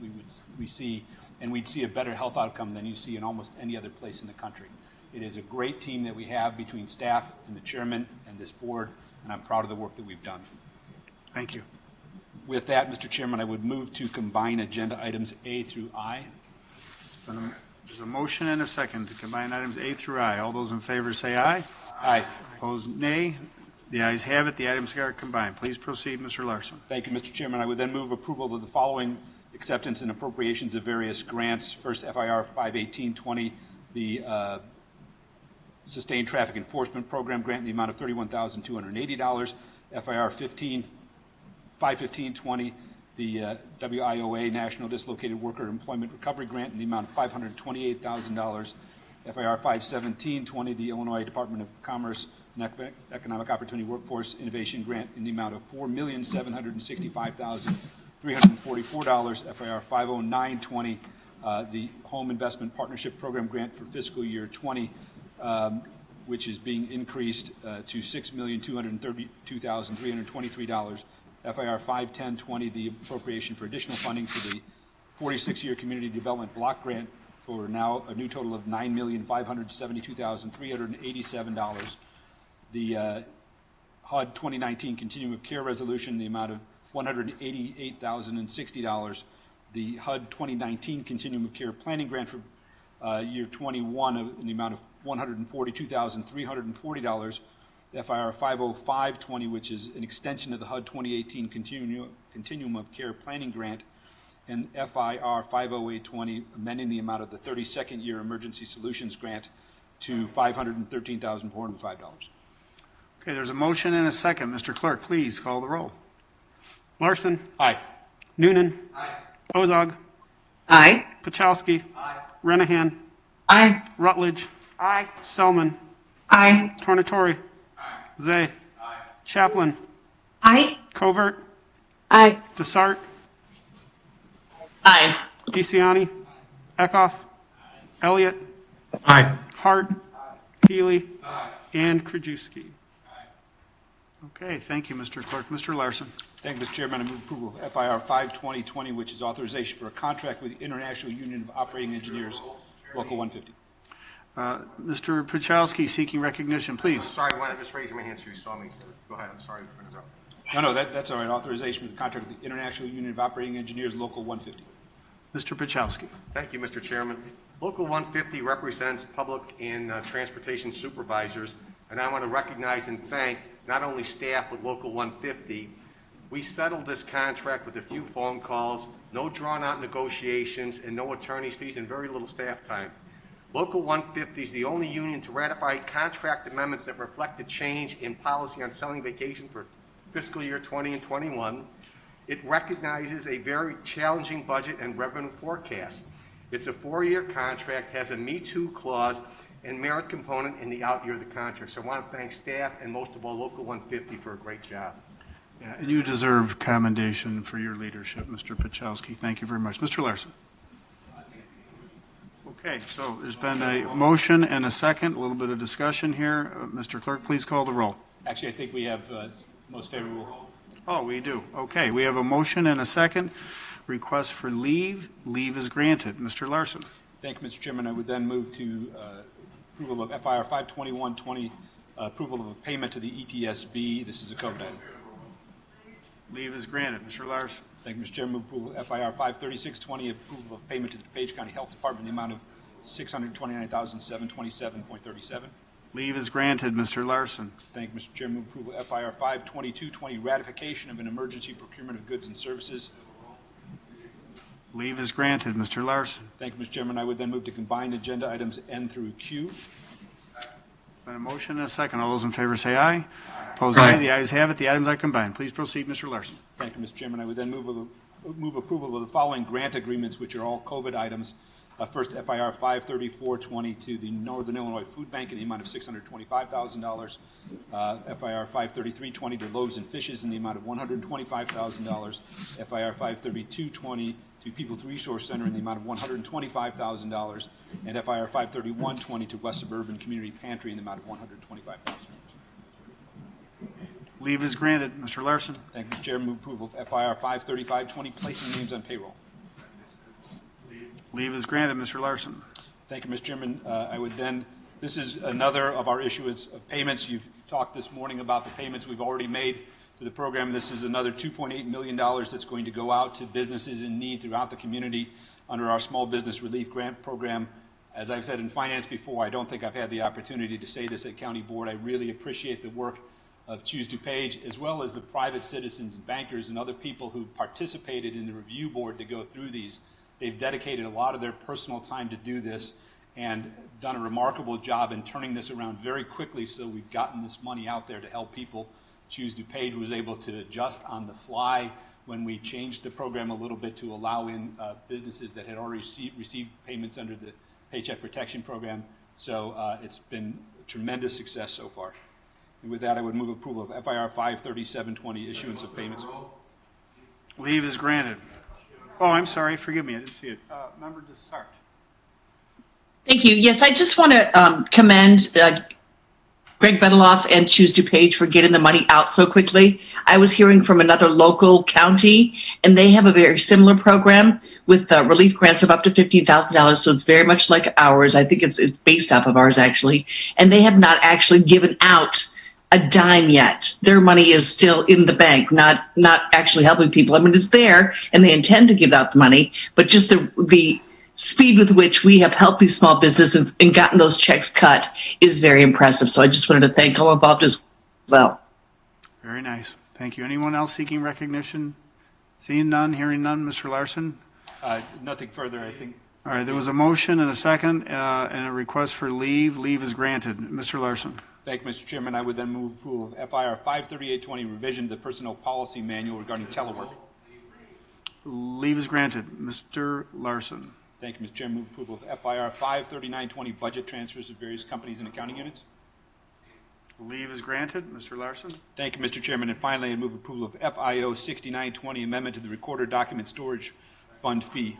we see, and we'd see a better health outcome than you see in almost any other place in the country. It is a great team that we have between staff and the chairman and this board, and I'm proud of the work that we've done. Thank you. With that, Mr. Chairman, I would move to combine agenda items A through I. There's a motion and a second to combine items A through I. All those in favor say aye. Aye. Opposed, nay. The ayes have it. The items are combined. Please proceed, Mr. Larson. Thank you, Mr. Chairman. I would then move approval of the following acceptance and appropriations of various grants. First, FIR 51820, the Sustained Traffic Enforcement Program grant in the amount of $31,280. FIR 51520, the WIOA National Dislocated Worker Employment Recovery Grant in the amount of $528,000. FIR 51720, the Illinois Department of Commerce and Economic Opportunity Workforce Innovation Grant in the amount of $4,765,344. FIR 50920, the Home Investment Partnership Program grant for fiscal year 20, which is being increased to $6,232,323. FIR 51020, the appropriation for additional funding for the 46-year Community Development Block Grant for now a new total of $9,572,387. The HUD 2019 Continuum of Care Resolution in the amount of $188,060. The HUD 2019 Continuum of Care Planning Grant for year 21 in the amount of $142,340. FIR 50520, which is an extension of the HUD 2018 Continuum of Care Planning Grant, and FIR 50820, amending the amount of the 32nd Year Emergency Solutions Grant to $513,405. Okay, there's a motion and a second. Mr. Clerk, please call the roll. Larson. Aye. Noonan. Aye. Ozog. Aye. Pachowski. Aye. Renahan. Aye. Rutledge. Aye. Selman. Aye. Tornatori. Aye. Zay. Aye. Chaplin. Aye. Covert. Aye. Desart. Aye. DeCiani. Eckhoff. Elliott. Aye. Hart. Healy. And Krajewski. Okay, thank you, Mr. Clerk. Mr. Larson. Thank you, Mr. Chairman. I move approval of FIR 52020, which is authorization for a contract with the International Union of Operating Engineers, Local 150. Mr. Pachowski seeking recognition, please. Sorry, I just raised my hand so you saw me. So go ahead. I'm sorry for interrupting. No, that's all right. Authorization for the contract with the International Union of Operating Engineers, Local 150. Mr. Pachowski. Thank you, Mr. Chairman. Local 150 represents public and transportation supervisors, and I want to recognize and thank not only staff with Local 150. We settled this contract with a few phone calls, no drawn-out negotiations, and no attorney's fees, and very little staff time. Local 150 is the only union to ratify contract amendments that reflect the change in policy on selling vacation for fiscal year 20 and 21. It recognizes a very challenging budget and revenue forecast. It's a 4-year contract, has a Me Too clause and merit component in the out year of the contract. So I want to thank staff and most of all Local 150 for a great job. Yeah, and you deserve commendation for your leadership, Mr. Pachowski. Thank you very much. Mr. Larson. Okay, so there's been a motion and a second, a little bit of discussion here. Mr. Clerk, please call the roll. Actually, I think we have most favorable. Oh, we do. Okay, we have a motion and a second. Request for leave. Leave is granted. Mr. Larson. Thank you, Mr. Chairman. I would then move to approval of FIR 52120, approval of a payment to the ETSB. This is a COVID item. Leave is granted. Mr. Larson. Thank you, Mr. Chairman. Move approval of FIR 53620, approval of payment to the DuPage County Health Department in the amount of $629,727.37. Leave is granted. Mr. Larson. Thank you, Mr. Chairman. Move approval of FIR 52220, ratification of an emergency procurement of goods and services. Leave is granted. Mr. Larson. Thank you, Mr. Chairman. I would then move to combine agenda items N through Q. Been a motion and a second. All those in favor say aye. Opposed, aye. The ayes have it. The items are combined. Please proceed, Mr. Larson. Thank you, Mr. Chairman. I would then move approval of the following grant agreements, which are all COVID items. First, FIR 53420 to the Northern Illinois Food Bank in the amount of $625,000. FIR 53320 to Loaves and Fishes in the amount of $125,000. FIR 53220 to People's Resource Center in the amount of $125,000. And FIR 53120 to West Suburban Community Pantry in the amount of $125,000. Leave is granted. Mr. Larson. Thank you, Mr. Chairman. Move approval of FIR 53520, placing names on payroll. Leave is granted. Mr. Larson. Thank you, Mr. Chairman. I would then, this is another of our issuance of payments. You've talked this morning about the payments we've already made to the program. This is another $2.8 million that's going to go out to businesses in need throughout the community under our Small Business Relief Grant Program. As I've said in finance before, I don't think I've had the opportunity to say this at County Board. I really appreciate the work of Choose DuPage, as well as the private citizens and bankers and other people who participated in the review board to go through these. They've dedicated a lot of their personal time to do this and done a remarkable job in turning this around very quickly, so we've gotten this money out there to help people. Choose DuPage was able to adjust on the fly when we changed the program a little bit to allow in businesses that had already received payments under the Paycheck Protection Program. So it's been a tremendous success so far. And with that, I would move approval of FIR 53720, issuance of payments. Leave is granted. Oh, I'm sorry. Forgive me. I didn't see it. Member Dessart. Thank you. Yes, I just want to commend Greg Bedeloff and Choose DuPage for getting the money out so quickly. I was hearing from another local county, and they have a very similar program with relief grants of up to $15,000. So it's very much like ours. I think it's based off of ours, actually. And they have not actually given out a dime yet. Their money is still in the bank, not actually helping people. I mean, it's there, and they intend to give out the money, but just the speed with which we have helped these small businesses and gotten those checks cut is very impressive. So I just wanted to thank all involved as well. Very nice. Thank you. Anyone else seeking recognition? Seeing none, hearing none. Mr. Larson? Nothing further, I think. All right. There was a motion and a second and a request for leave. Leave is granted. Mr. Larson. Thank you, Mr. Chairman. I would then move approval of FIR 53820, revision to the Personnel Policy Manual regarding telework. Leave is granted. Mr. Larson. Thank you, Mr. Chairman. Move approval of FIR 53920, budget transfers of various companies and accounting units. Leave is granted. Mr. Larson. Thank you, Mr. Chairman. And finally, I move approval of FIO 6920, amendment to the Recorder Document Storage Fund fee.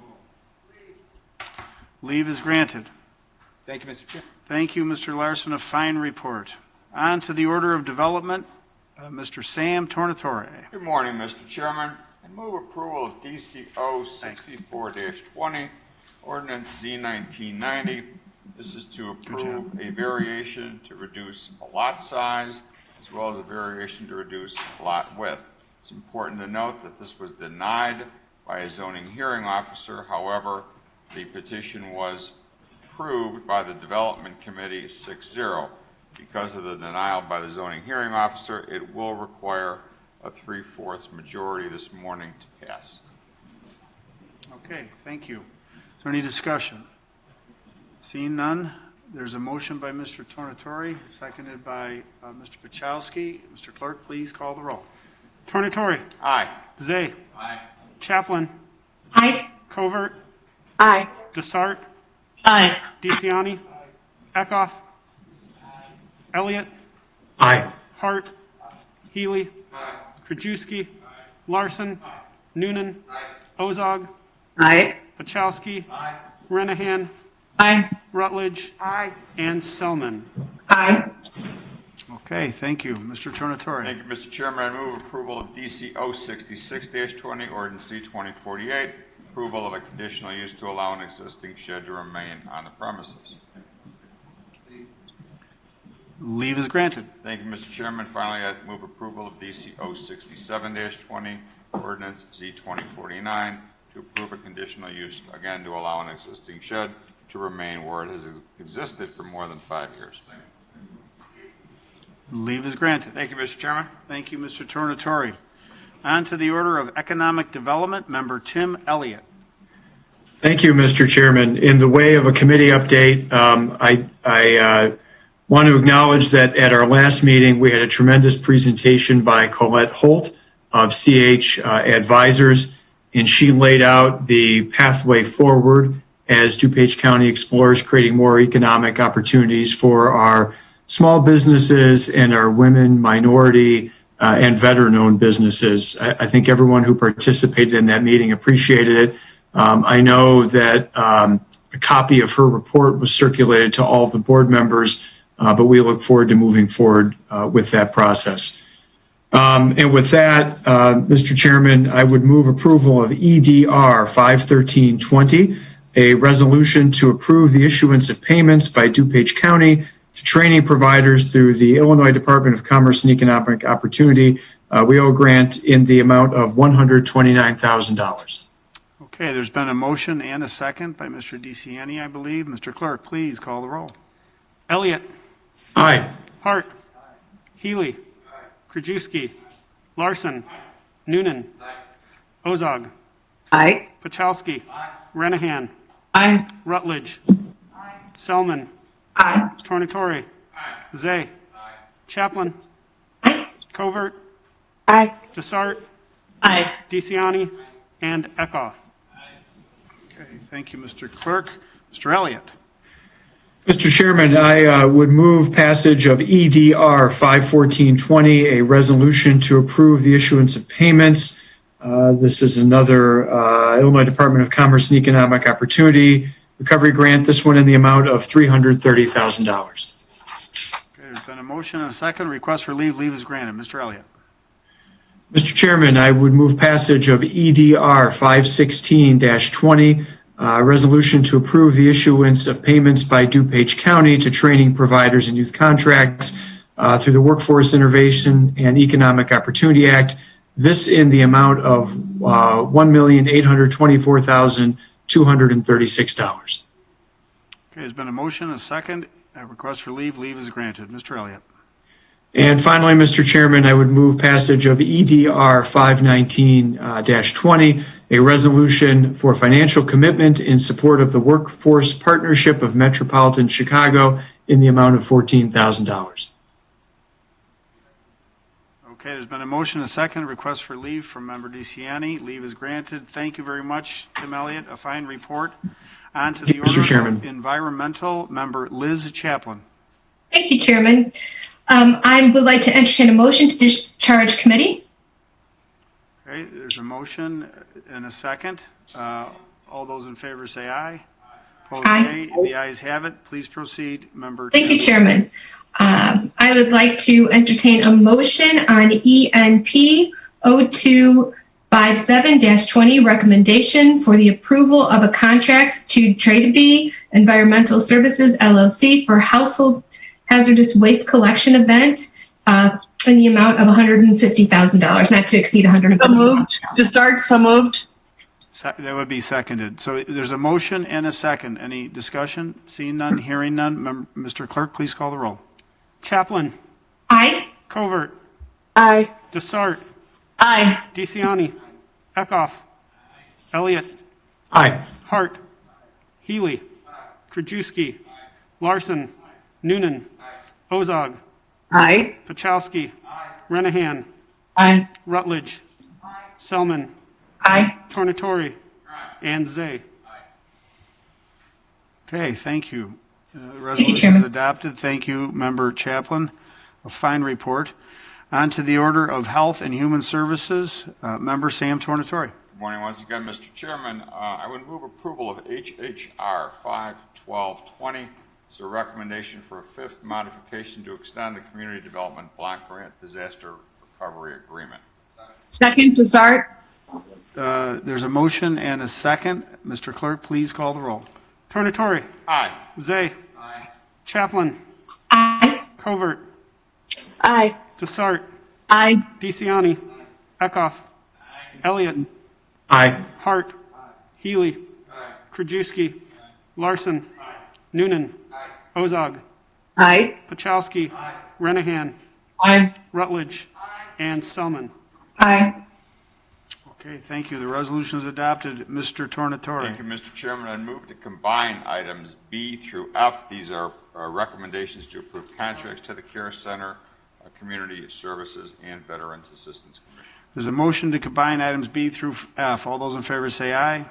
Leave is granted. Thank you, Mr. Chairman. Thank you, Mr. Larson. A fine report. On to the order of development, Mr. Sam Tornatore. Good morning, Mr. Chairman. I move approval of DCO 64-20, ordinance Z1990. This is to approve a variation to reduce a lot size as well as a variation to reduce lot width. It's important to note that this was denied by a zoning hearing officer. However, the petition was approved by the Development Committee 6-0. Because of the denial by the zoning hearing officer, it will require a 3/4 majority this morning to pass. Okay, thank you. Is there any discussion? Seeing none, there's a motion by Mr. Tornatore, seconded by Mr. Pachowski. Mr. Clerk, please call the roll. Tornatore. Aye. Zay. Aye. Chaplin. Aye. Covert. Aye. Desart, Aye. DeCiani, Eckhoff, Elliott, Aye. Hart, Healy, Krajewski, Larson, Noonan, Ozog, Aye. Pachowski, Renahan, Aye. Rutledge, and Selman. Aye. Okay, thank you. Mr. Tornatore. Thank you, Mr. Chairman. I move approval of DCO 66-20, ordinance C 2048, approval of a conditional use to allow an existing shed to remain on the premises. Leave is granted. Thank you, Mr. Chairman. Finally, I move approval of DCO 67-20, ordinance Z 2049, to approve a conditional use, again, to allow an existing shed to remain where it has existed for more than 5 years. Leave is granted. Thank you, Mr. Chairman. Thank you, Mr. Tornatore. On to the order of economic development, member Tim Elliott. Thank you, Mr. Chairman. In the way of a committee update, I want to acknowledge that at our last meeting, we had a tremendous presentation by Colette Holt of CH Advisors, and she laid out the pathway forward as DuPage County explores creating more economic opportunities for our small businesses and our women, minority, and veteran-owned businesses. I think everyone who participated in that meeting appreciated it. I know that a copy of her report was circulated to all of the board members, but we look forward to moving forward with that process. And with that, Mr. Chairman, I would move approval of EDR 51320, a resolution to approve the issuance of payments by DuPage County to training providers through the Illinois Department of Commerce and Economic Opportunity. We owe grant in the amount of $129,000. Okay, there's been a motion and a second by Mr. DeCiani, I believe. Mr. Clerk, please call the roll. Elliott, Aye. Hart, Healy, Krajewski, Larson, Noonan, Ozog, Aye. Pachowski, Renahan, Aye. Rutledge, Selman, Aye. Tornatore, Zay, Chaplin, Covert, Aye. Desart, Aye. DeCiani, and Eckhoff. Okay, thank you, Mr. Clerk. Mr. Elliott. Mr. Chairman, I would move passage of EDR 51420, a resolution to approve the issuance of payments. This is another Illinois Department of Commerce and Economic Opportunity recovery grant, this one in the amount of $330,000. Okay, there's been a motion and a second. Request for leave. Leave is granted. Mr. Elliott. Mr. Chairman, I would move passage of EDR 516-20, resolution to approve the issuance of payments by DuPage County to training providers and youth contracts through the Workforce Innovation and Economic Opportunity Act. This in the amount of $1,824,236. Okay, there's been a motion and a second. A request for leave. Leave is granted. Mr. Elliott. And finally, Mr. Chairman, I would move passage of EDR 519-20, a resolution for financial commitment in support of the Workforce Partnership of Metropolitan Chicago in the amount of $14,000. Okay, there's been a motion and a second. A request for leave from member DeCiani. Leave is granted. Thank you very much, Tim Elliott. A fine report. On to the order Mr. Chairman. of environmental, member Liz Chaplin. Thank you, Chairman. I would like to entertain a motion to discharge committee. Okay, there's a motion and a second. All those in favor say aye. Opposed, Aye. nay. The ayes have it. Please proceed, member. Thank you, Chairman. I would like to entertain a motion on ENP 0257-20, recommendation for the approval of a contract to Tradebee Environmental Services LLC for household hazardous waste collection event in the amount of $150,000, not to exceed $150,000. So moved. Desart, so moved. That would be seconded. So there's a motion and a second. Any discussion? Seeing none, hearing none. Mr. Clerk, please call the roll. Chaplin, Aye. Covert, Aye. Desart, Aye. DeCiani, Eckhoff, Elliott, Aye. Hart, Healy, Krajewski, Larson, Noonan, Ozog, Aye. Pachowski, Renahan, Aye. Rutledge, Selman, Aye. Tornatore, and Zay. Okay, thank you. you, Resolution is Chairman. adopted. Thank you, Member Chaplin. A fine report. On to the Order of Health and Human Services, Member Sam Tornatore. Good morning once again, Mr. Chairman. I would move approval of HHR 51220. It's a recommendation for a fifth modification to extend the Community Development Block Grant Disaster Recovery Agreement. Second, Desart. There's a motion and a second. Mr. Clerk, please call the roll. Tornatore. Aye. Zay. Aye. Chaplin. Aye. Covert. Aye. Desart. Aye. DeCiani. Eckhoff. Elliott. Aye. Hart. Healy. Krajewski. Larson. Noonan. Ozog. Aye. Pachowski. Renahan. Aye. Rutledge. And Selman. Aye. Okay, thank you. The resolution is adopted. Mr. Tornatore. Thank you, Mr. Chairman. I'd move to combine items B through F. These are recommendations to approve contracts to the Care Center, Community Services, and Veterans Assistance Commission. There's a motion to combine items B through F. All those in favor say aye.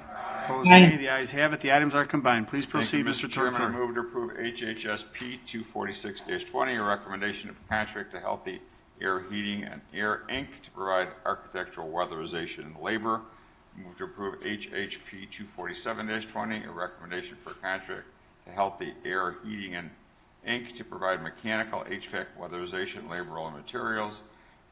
Opposed, Aye. nay. The ayes have it. The items are combined. Please proceed, Thank you, Mr. Chairman. I Tornatore. move to approve HHSP 246-20, a recommendation of contract to Healthy Air Heating and Air, Inc. to provide architectural weatherization and labor. Move to approve HHP 247-20, a recommendation for a contract to Healthy Air Heating and Inc. to provide mechanical HVAC weatherization, labor, and materials.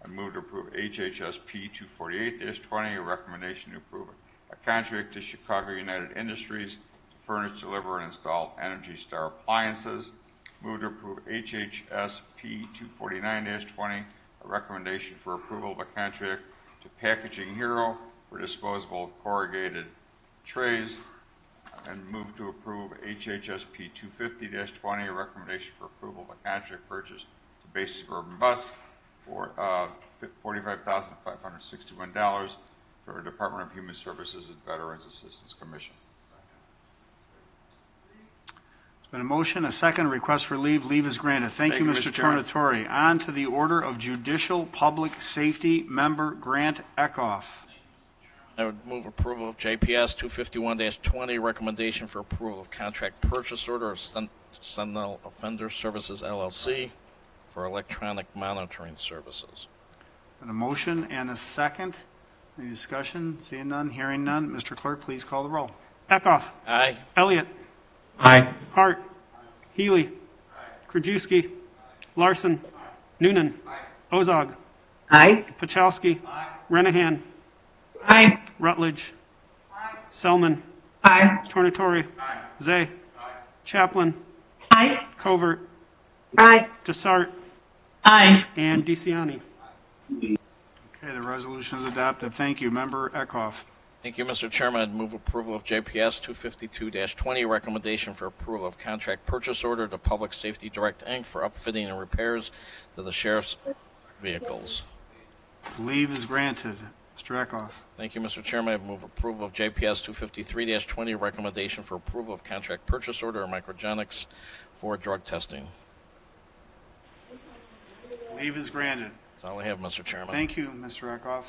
I move to approve HHSP 248-20, a recommendation to approve a contract to Chicago United Industries to furnish, deliver, and install Energy Star appliances. Move to approve HHSP 249-20, a recommendation for approval of a contract to Packaging Hero for disposable corrugated trays. And move to approve HHSP 250-20, a recommendation for approval of a contract purchase to Base Suburban Bus for $45,561 for Department of Human Services and Veterans Assistance Commission. There's been a motion, a second, request for leave. Leave is granted. Thank you, Mr. Tornatore. On to the Order of Judicial Public Safety, Member Grant Eckhoff. I would move approval of JPS 251-20, recommendation for approval of contract purchase order of Sentinel Offender Services LLC for electronic monitoring services. Been a motion and a second. Any discussion? Seeing none, hearing none. Mr. Clerk, please call the roll. Eckhoff. Aye. Elliott. Aye. Hart. Healy. Krajewski. Larson. Noonan. Ozog. Aye. Pachowski. Renahan. Aye. Rutledge. Selman. Aye. Tornatore. Zay. Chaplin. Aye. Covert. Aye. Desart. Aye. And DeCiani. Okay, the resolution is adopted. Thank you. Member Eckhoff. Thank you, Mr. Chairman. I'd move approval of JPS 252-20, recommendation for approval of contract purchase order to Public Safety Direct, Inc. for upfitting and repairs to the sheriff's vehicles. Leave is granted. Mr. Eckhoff. Thank you, Mr. Chairman. I move approval of JPS 253-20, recommendation for approval of contract purchase order of Microgenics for drug testing. Leave is granted. That's all I have, Mr. Chairman. Thank you, Mr. Eckhoff.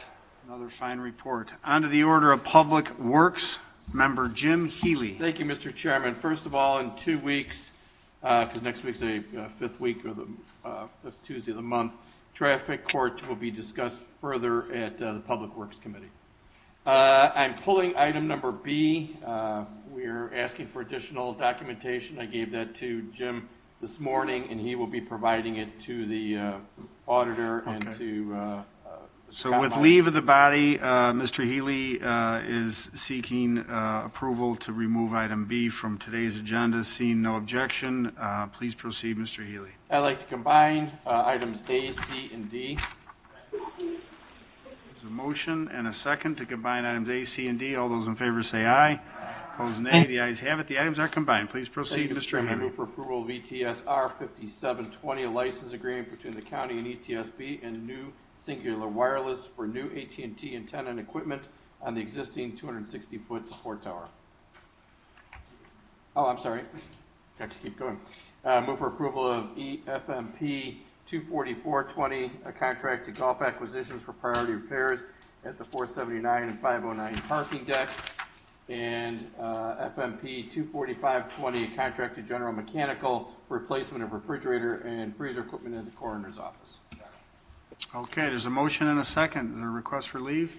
Another fine report. On to the Order of Public Works, Member Jim Healy. Thank you, Mr. Chairman. First of all, in 2 weeks, because next week's the fifth week or the fifth Tuesday of the month, traffic court will be discussed further at the Public Works Committee. I'm pulling item number B. We're asking for additional documentation. I gave that to Jim this morning, and he will be providing it to the auditor and to So with leave of the body, Mr. Healy is seeking approval to remove item B from today's agenda. Seeing no objection, please proceed, Mr. Healy. I'd like to combine items A, C, and D. There's a motion and a second to combine items A, C, and D. All those in favor say aye. Opposed, nay. The ayes have it. The items are combined. Please proceed, Mr. Chairman. I Healy. move for approval of ETSR 5720, a license agreement between the county and ETSB and new singular wireless for new AT&T antenna and equipment on the existing 260-foot support tower. Oh, I'm sorry. Got to keep going. Move for approval of EFMP 24420, a contract to Golf Acquisitions for priority repairs at the 479 and 509 parking decks. and FMP 24520, contract to General Mechanical for replacement of refrigerator and freezer equipment in the coroner's office. Okay, there's a motion and a second. Is there a request for leave?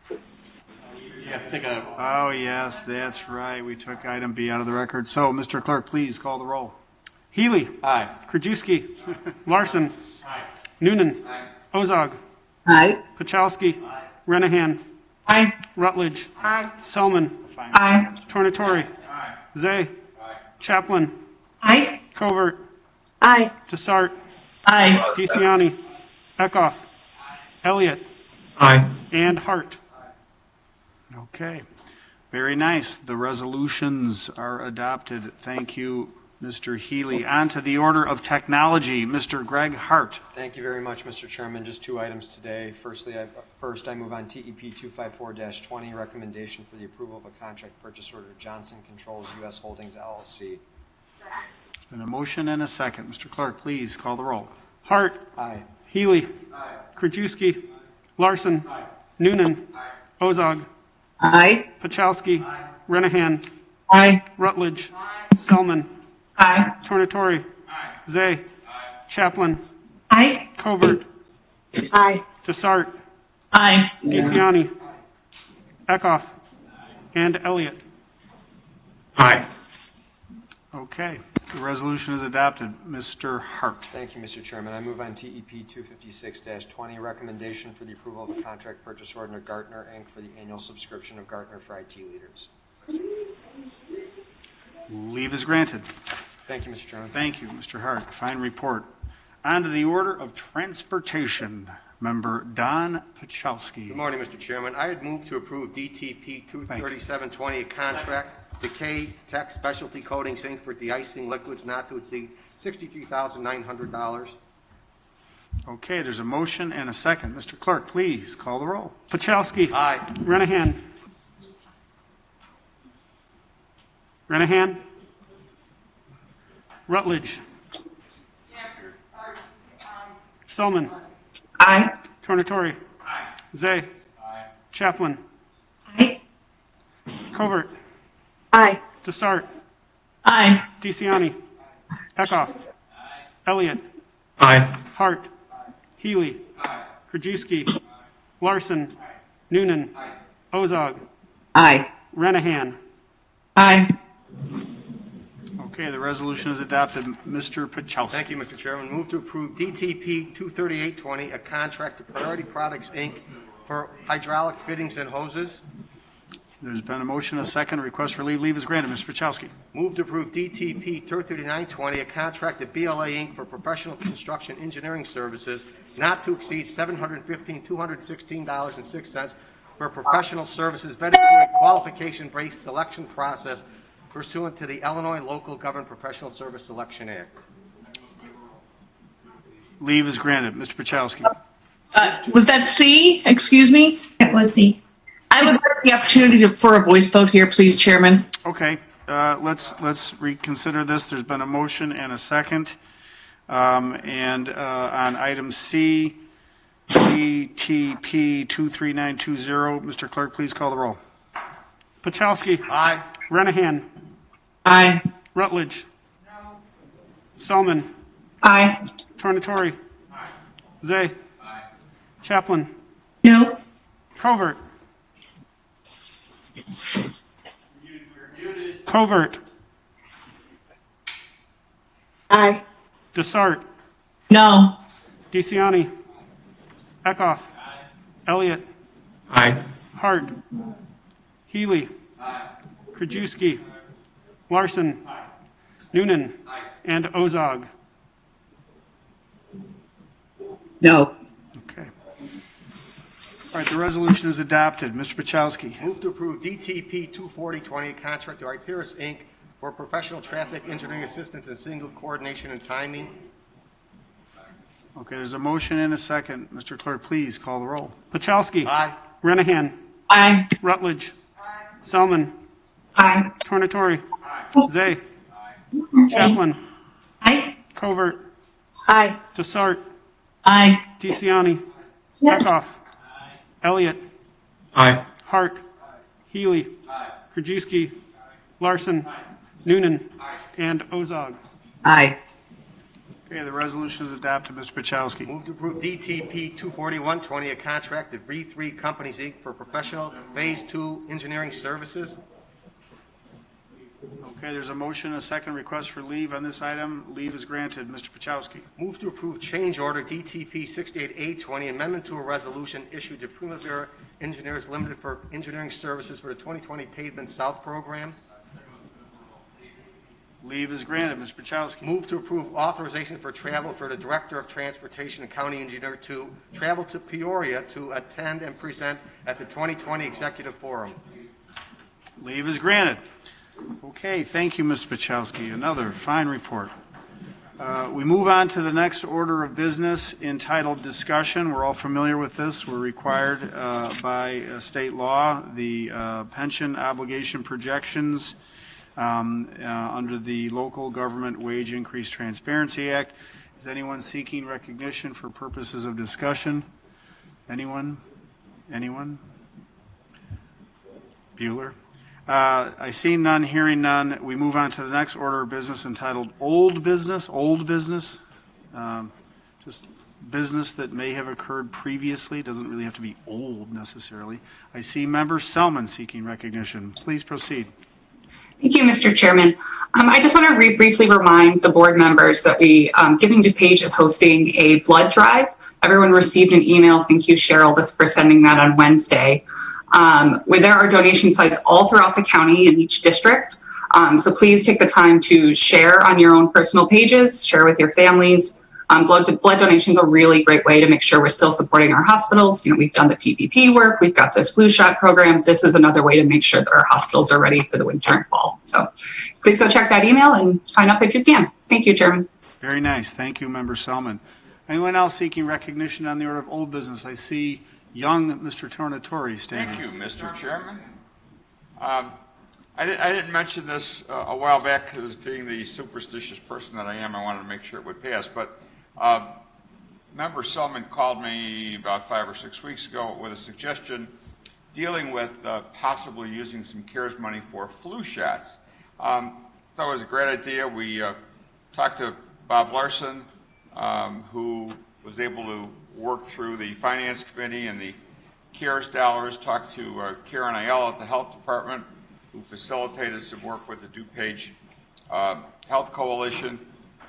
You have to take a, Oh, yes, that's right. We took item B out of the record. So, Mr. Clerk, please call the roll. Healy. Aye. Krajewski. Larson. Noonan. Ozog. Aye. Pachowski. Renahan. Aye. Rutledge. Aye. Selman. Aye. Tornatori. Zay. Chaplin. Aye. Covert. Aye. Desart. Aye. DeCiani. Eckhoff. Elliott. Aye. And Hart. Okay, very nice. The resolutions are adopted. Thank you, Mr. Healy. On to the order of technology, Mr. Greg Hart. Thank you very much, Mr. Chairman. Just two items today. First, I move on TEP 254-20, recommendation for the approval of a contract purchase order to Johnson Controls U.S. Holdings LLC. And a motion and a second. Mr. Clerk, please call the roll. Hart. Aye. Healy. Krajewski. Larson. Noonan. Ozog. Aye. Pachowski. Renahan. Aye. Rutledge. Selman. Aye. Tornatori. Zay. Chaplin. Aye. Covert. Aye. Desart. Aye. DeCiani. Eckhoff. And Elliott. Aye. Okay, the resolution is adopted. Mr. Hart. Thank you, Mr. Chairman. I move on TEP 256-20, recommendation for the approval of a contract purchase order to Gartner, Inc. for the annual subscription of Gartner for IT leaders. Leave is granted. Thank you, Mr. Chairman. Thank you, Mr. Hart. Fine report. On to the order of transportation. Member Don Pachowski. good morning, Mr. Chairman. I had moved to approve DTP 23720, a contract to K-Tech Specialty Coatings, Inc. for de-icing liquids not to exceed $63,900. Okay, there's a motion and a second. Mr. Clerk, please call the roll. Pachowski. Aye. Renahan. Renahan. Rutledge. Selman. Aye. Tornatori. Zay. Chaplin. Aye. Covert. Aye. Desart. Aye. DeCiani. Eckhoff. Elliott. Aye. Hart. Healy. Krajewski. Larson. Noonan. Ozog. Aye. Renahan. Aye. Okay, the resolution is adopted. Mr. Pachowski. Thank you, Mr. Chairman. Move to approve DTP 23820, a contract to Priority Products, Inc. for hydraulic fittings and hoses. There's been a motion, a second. A request for leave. Leave is granted. Mr. Pachowski. Move to approve DTP 23920, a contract to BLA Inc. for professional construction engineering services not to exceed $715,216.06 for professional services vetted through a qualification-based selection process pursuant to the Illinois Local Government Professional Service Selection Act. Leave is granted. Mr. Pachowski. Was that C? Excuse me? That was C. I would like the opportunity for a voice vote here, please, Chairman. Okay, let's reconsider this. There's been a motion and a second. On item C, DTP 23920, Mr. Clerk, please call the roll. Pachowski. Aye. Renahan. Aye. Rutledge. Selman. Aye. Tornatori. Zay. Chaplin. No. Covert. Covert. Aye. Desart. No. DeCiani. Eckhoff. Elliott. Aye. Hart. Healy. Krajewski. Larson. Noonan. And Ozog. No. Okay. All right, the resolution is adopted. Mr. Pachowski. Move to approve DTP 24020, contract to Arteris Inc. for professional traffic engineering assistance and signal coordination and timing. Okay, there's a motion and a second. Mr. Clerk, please call the roll. Pachowski. Aye. Renahan. Aye. Rutledge. Selman. Aye. Tornatori. Zay. Chaplin. Aye. Covert. Aye. Desart. Aye. DeCiani. Yes. Eckhoff. Elliott. Aye. Hart. Healy. Krajewski, Larson, Noonan, and Ozog. Aye. Okay, the resolution is adopted. Mr. Pachowski. Move to approve DTP 24120, a contract with V3 Companies, Inc. for professional Phase 2 engineering services. Okay, there's a motion, a second request for leave on this item. Leave is granted. Mr. Pachowski. Move to approve change order DTP 68820, amendment to a resolution issued to Primavera Engineers Limited for engineering services for the 2020 Pavement South program. Leave is granted. Mr. Pachowski. Move to approve authorization for travel for the Director of Transportation and County Engineer to travel to Peoria to attend and present at the 2020 Executive Forum. Leave is granted. Okay, thank you, Mr. Pachowski. Another fine report. We move on to the next order of business entitled Discussion. We're all familiar with this. We're required by state law, the pension obligation projections under the Local Government Wage Increase Transparency Act. Is anyone seeking recognition for purposes of discussion? Anyone? Anyone? Bueller? I see none, hearing none. We move on to the next order of business entitled Old Business. Old business. Just business that may have occurred previously. Doesn't really have to be old necessarily. I see Member Selman seeking recognition. Please proceed. Thank you, Mr. Chairman. I just want to briefly remind the board members that Giving DuPage is hosting a blood drive. Everyone received an email. Thank you, Cheryl, for sending that on Wednesday. Where there are donation sites all throughout the county in each district. So please take the time to share on your own personal pages, share with your families. Blood donation is a really great way to make sure we're still supporting our hospitals. You know, we've done the PPP work, we've got this flu shot program. This is another way to make sure that our hospitals are ready for the winter and fall. So please go check that email and sign up if you can. Thank you, Chairman. Very nice. Thank you, Member Selman. Anyone else seeking recognition on the order of old business? I see young Mr. Tornatore standing. Thank you, Mr. Chairman. I didn't mention this a while back because being the superstitious person that I am, I wanted to make sure it would pass. But Member Selman called me about 5 or 6 weeks ago with a suggestion dealing with possibly using some CARES money for flu shots. Thought it was a great idea. We talked to Bob Larson, who was able to work through the Finance Committee and the CARES dollars, talked to Karen Ayala at the Health Department, who facilitated some work with the DuPage Health Coalition,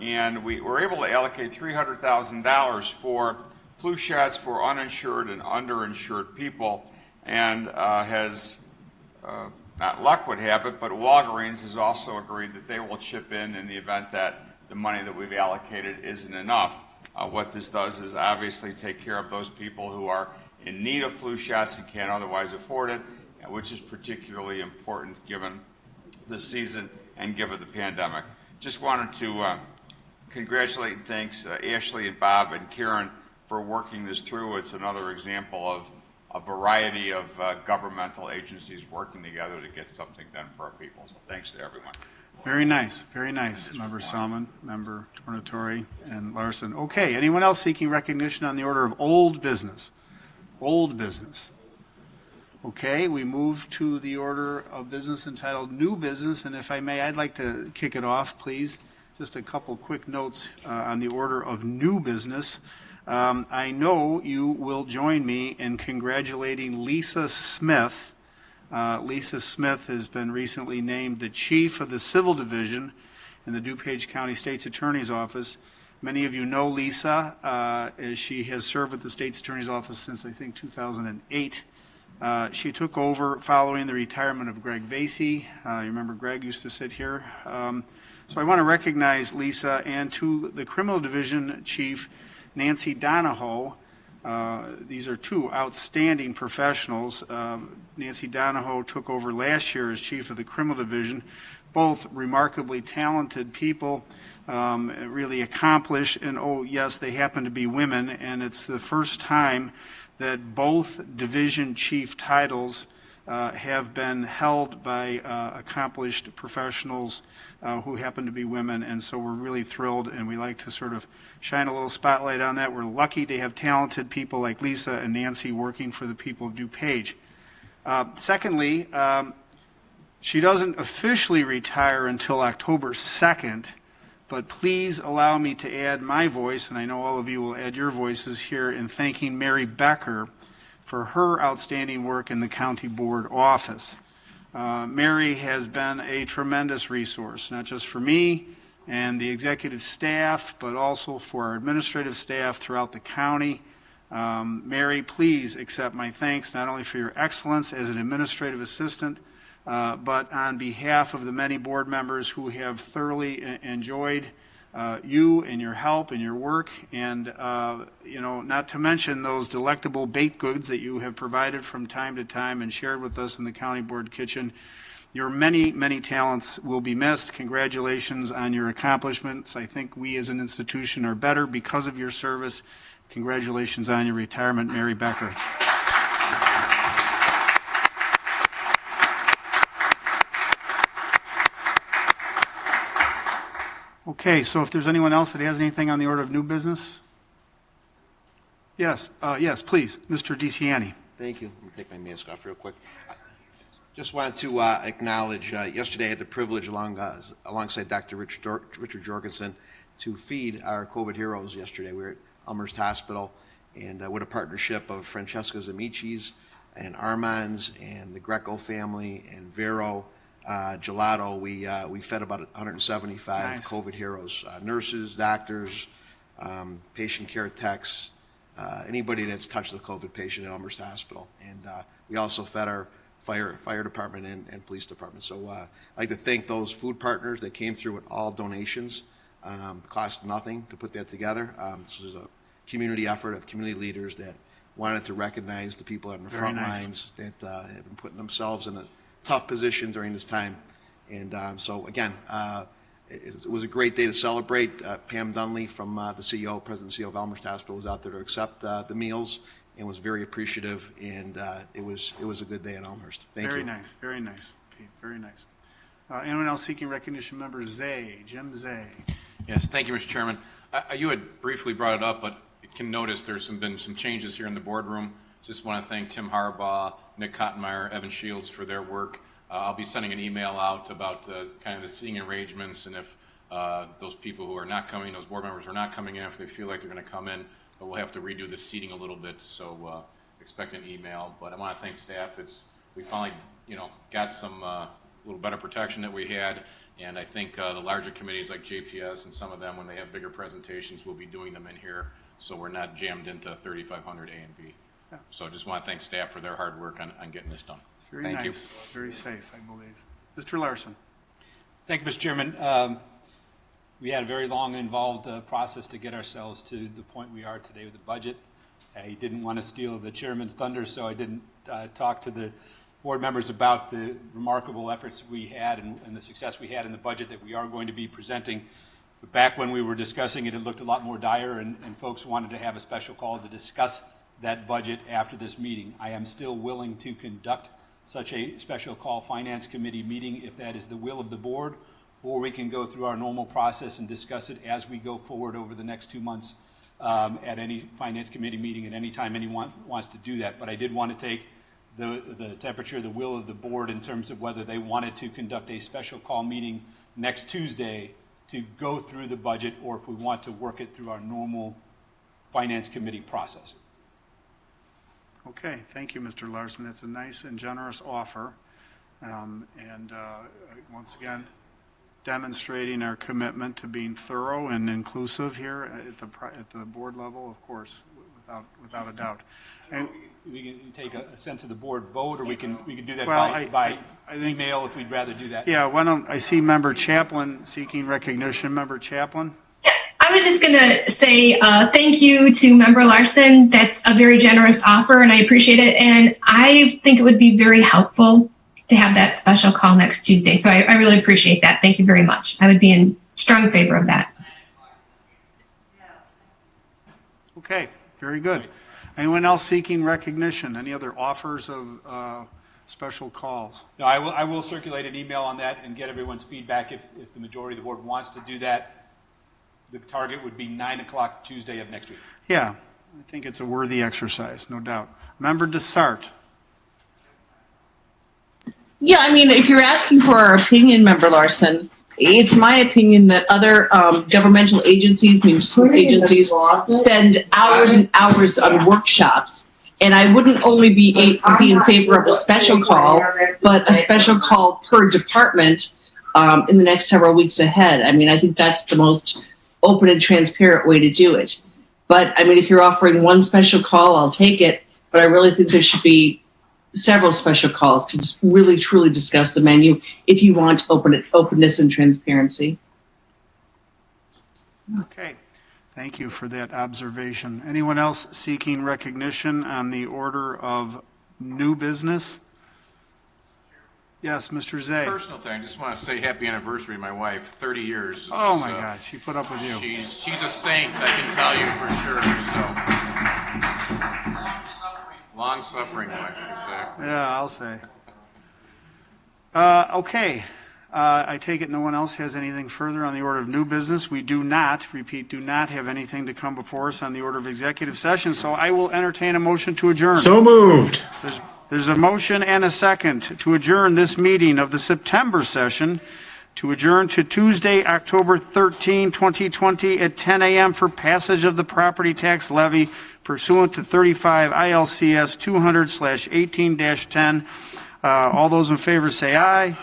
and we were able to allocate $300,000 for flu shots for uninsured and underinsured people, and not luck would have it, but Walgreens has also agreed that they will chip in the event that the money that we've allocated isn't enough. What this does is obviously take care of those people who are in need of flu shots and can't otherwise afford it, which is particularly important given the season and given the pandemic. Just wanted to congratulate and thanks Ashley and Bob and Karen for working this through. It's another example of a variety of governmental agencies working together to get something done for our people. So thanks to everyone. Very nice, Member Salmon, Member Tornatore, and Larson. Okay, anyone else seeking recognition on the order of old business? Old business. Okay, we move to the order of business entitled New Business, and if I may, I'd like to kick it off, please. Just a couple quick notes on the order of new business. I know you will join me in congratulating Lisa Smith. Lisa Smith has been recently named the Chief of the Civil Division in the DuPage County State's Attorney's Office. Many of you know Lisa, as she has served with the State's Attorney's Office since, I think, 2008. She took over following the retirement of Greg Vasey. You remember Greg used to sit here. So I want to recognize Lisa, and to the Criminal Division Chief, Nancy Donahoe. These are two outstanding professionals. Nancy Donahoe took over last year as Chief of the Criminal Division. Both remarkably talented people, really accomplished, and oh yes, they happen to be women, and it's the first time that both division chief titles have been held by accomplished professionals who happen to be women, and so we're really thrilled, and we like to sort of shine a little spotlight on that. We're lucky to have talented people like Lisa and Nancy working for the people of DuPage. Secondly, She doesn't officially retire until October 2nd, but please allow me to add my voice, and I know all of you will add your voices here, in thanking Mary Becker for her outstanding work in the county board office. Mary has been a tremendous resource, not just for me and the executive staff, but also for our administrative staff throughout the county. Mary, please accept my thanks not only for your excellence as an administrative assistant, but on behalf of the many board members who have thoroughly enjoyed you and your help and your work, and not to mention those delectable baked goods that you have provided from time to time and shared with us in the county board kitchen. Your many, many talents will be missed. Congratulations on your accomplishments. I think we as an institution are better because of your service. Congratulations on your retirement, Mary Becker. Okay, so if there's anyone else that has anything on the order of new business? Yes, please, Mr. DeCiani. Thank you. Let me take my mask off real quick. Just wanted to acknowledge, yesterday I had the privilege alongside Dr. Richard Jorgensen to feed our COVID heroes yesterday. We were at Elmhurst Hospital, and with a partnership of Francesca Zamici's and Armand's and the Greco family and Vero Gelato, we fed about 175 Nice. COVID heroes, nurses, doctors, patient care techs, anybody that's touched the COVID patient at Elmhurst Hospital. And we also fed our fire department and police department. So I'd like to thank those food partners that came through with all donations. Cost nothing to put that together. This was a community effort of community leaders that wanted to recognize the people on the Very front nice. lines that have been putting themselves in a tough position during this time. And so again, it was a great day to celebrate. Pam Dunley from the CEO, President and CEO of Elmhurst Hospital, was out there to accept the meals and was very appreciative, and it was a good day at Elmhurst. Thank you. Very nice, very nice, Pete, very nice. Anyone else seeking recognition? Member Zay, Jim Zay. Yes, thank you, Mr. Chairman. You had briefly brought it up, but you can notice there's been some changes here in the boardroom. Just want to thank Tim Harbaugh, Nick Cottenmeyer, Evan Shields for their work. I'll be sending an email out about kind of the seating arrangements, and if those people who are not coming, those board members who are not coming in, if they feel like they're going to come in, but we'll have to redo the seating a little bit, so expect an email. But I want to thank staff. We finally, got some little better protection that we had, and I think the larger committees like JPS and some of them, when they have bigger presentations, will be doing them in here, so we're not jammed into 3,500 A and B. Yeah. So I just want to thank staff for their hard work on getting this done. Very Thank nice, you. very safe, I believe. Mr. Larson. Thank you, Mr. Chairman. We had a very long and involved process to get ourselves to the point we are today with the budget. I didn't want to steal the chairman's thunder, so I didn't talk to the board members about the remarkable efforts we had and the success we had in the budget that we are going to be presenting. But back when we were discussing it, it looked a lot more dire, and folks wanted to have a special call to discuss that budget after this meeting. I am still willing to conduct such a special call finance committee meeting if that is the will of the board, or we can go through our normal process and discuss it as we go forward over the next 2 months at any finance committee meeting at any time anyone wants to do that. But I did want to take the temperature, the will of the board in terms of whether they wanted to conduct a special call meeting next Tuesday to go through the budget, or if we want to work it through our normal finance committee process. Okay, thank you, Mr. Larson. That's a nice and generous offer. Once again, demonstrating our commitment to being thorough and inclusive here at the board level, of course, without a doubt. And we can take a sense of the board vote, or we can do that Well, by I think, email if we'd rather do that. yeah, why don't, I see Member Chaplin seeking recognition. Member Chaplin? I was just going to say thank you to Member Larson. That's a very generous offer, and I appreciate it. And I think it would be very helpful to have that special call next Tuesday. So I really appreciate that. Thank you very much. I would be in strong favor of that. Okay, very good. Anyone else seeking recognition? Any other offers of special calls? No, I will circulate an email on that and get everyone's feedback if the majority of the board wants to do that. The target would be 9 o'clock Tuesday of next week. Yeah, I think it's a worthy exercise, no doubt. Member Desart. Yeah, I mean, if you're asking for our opinion, Member Larson, it's my opinion that other governmental agencies, municipal agencies, spend hours and hours on workshops. And I wouldn't only be in favor of a special call, but a special call per department in the next several weeks ahead. I mean, I think that's the most open and transparent way to do it. But I mean, if you're offering one special call, I'll take it. But I really think there should be several special calls to just really truly discuss the menu if you want openness and transparency. Okay. Thank you for that observation. Anyone else seeking recognition on the order of new business? Yes, Mr. Zay. Personal thing, I just want to say happy anniversary to my wife, 30 years. Oh my God, she put up with you. She's a saint, I can tell you for sure, so. Long-suffering wife, exactly. Yeah, I'll say. Okay. I take it no one else has anything further on the order of new business. We do not have anything to come before us on the order of executive session, so I will entertain a motion to adjourn. So moved. There's a motion and a second to adjourn this meeting of the September session, to adjourn to Tuesday, October 13, 2020 at 10 a.m. for passage of the property tax levy pursuant to 35 ILCS 200/18-10. All those in favor say aye.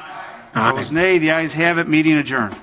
Opposed, nay. The ayes have it. Meeting adjourned.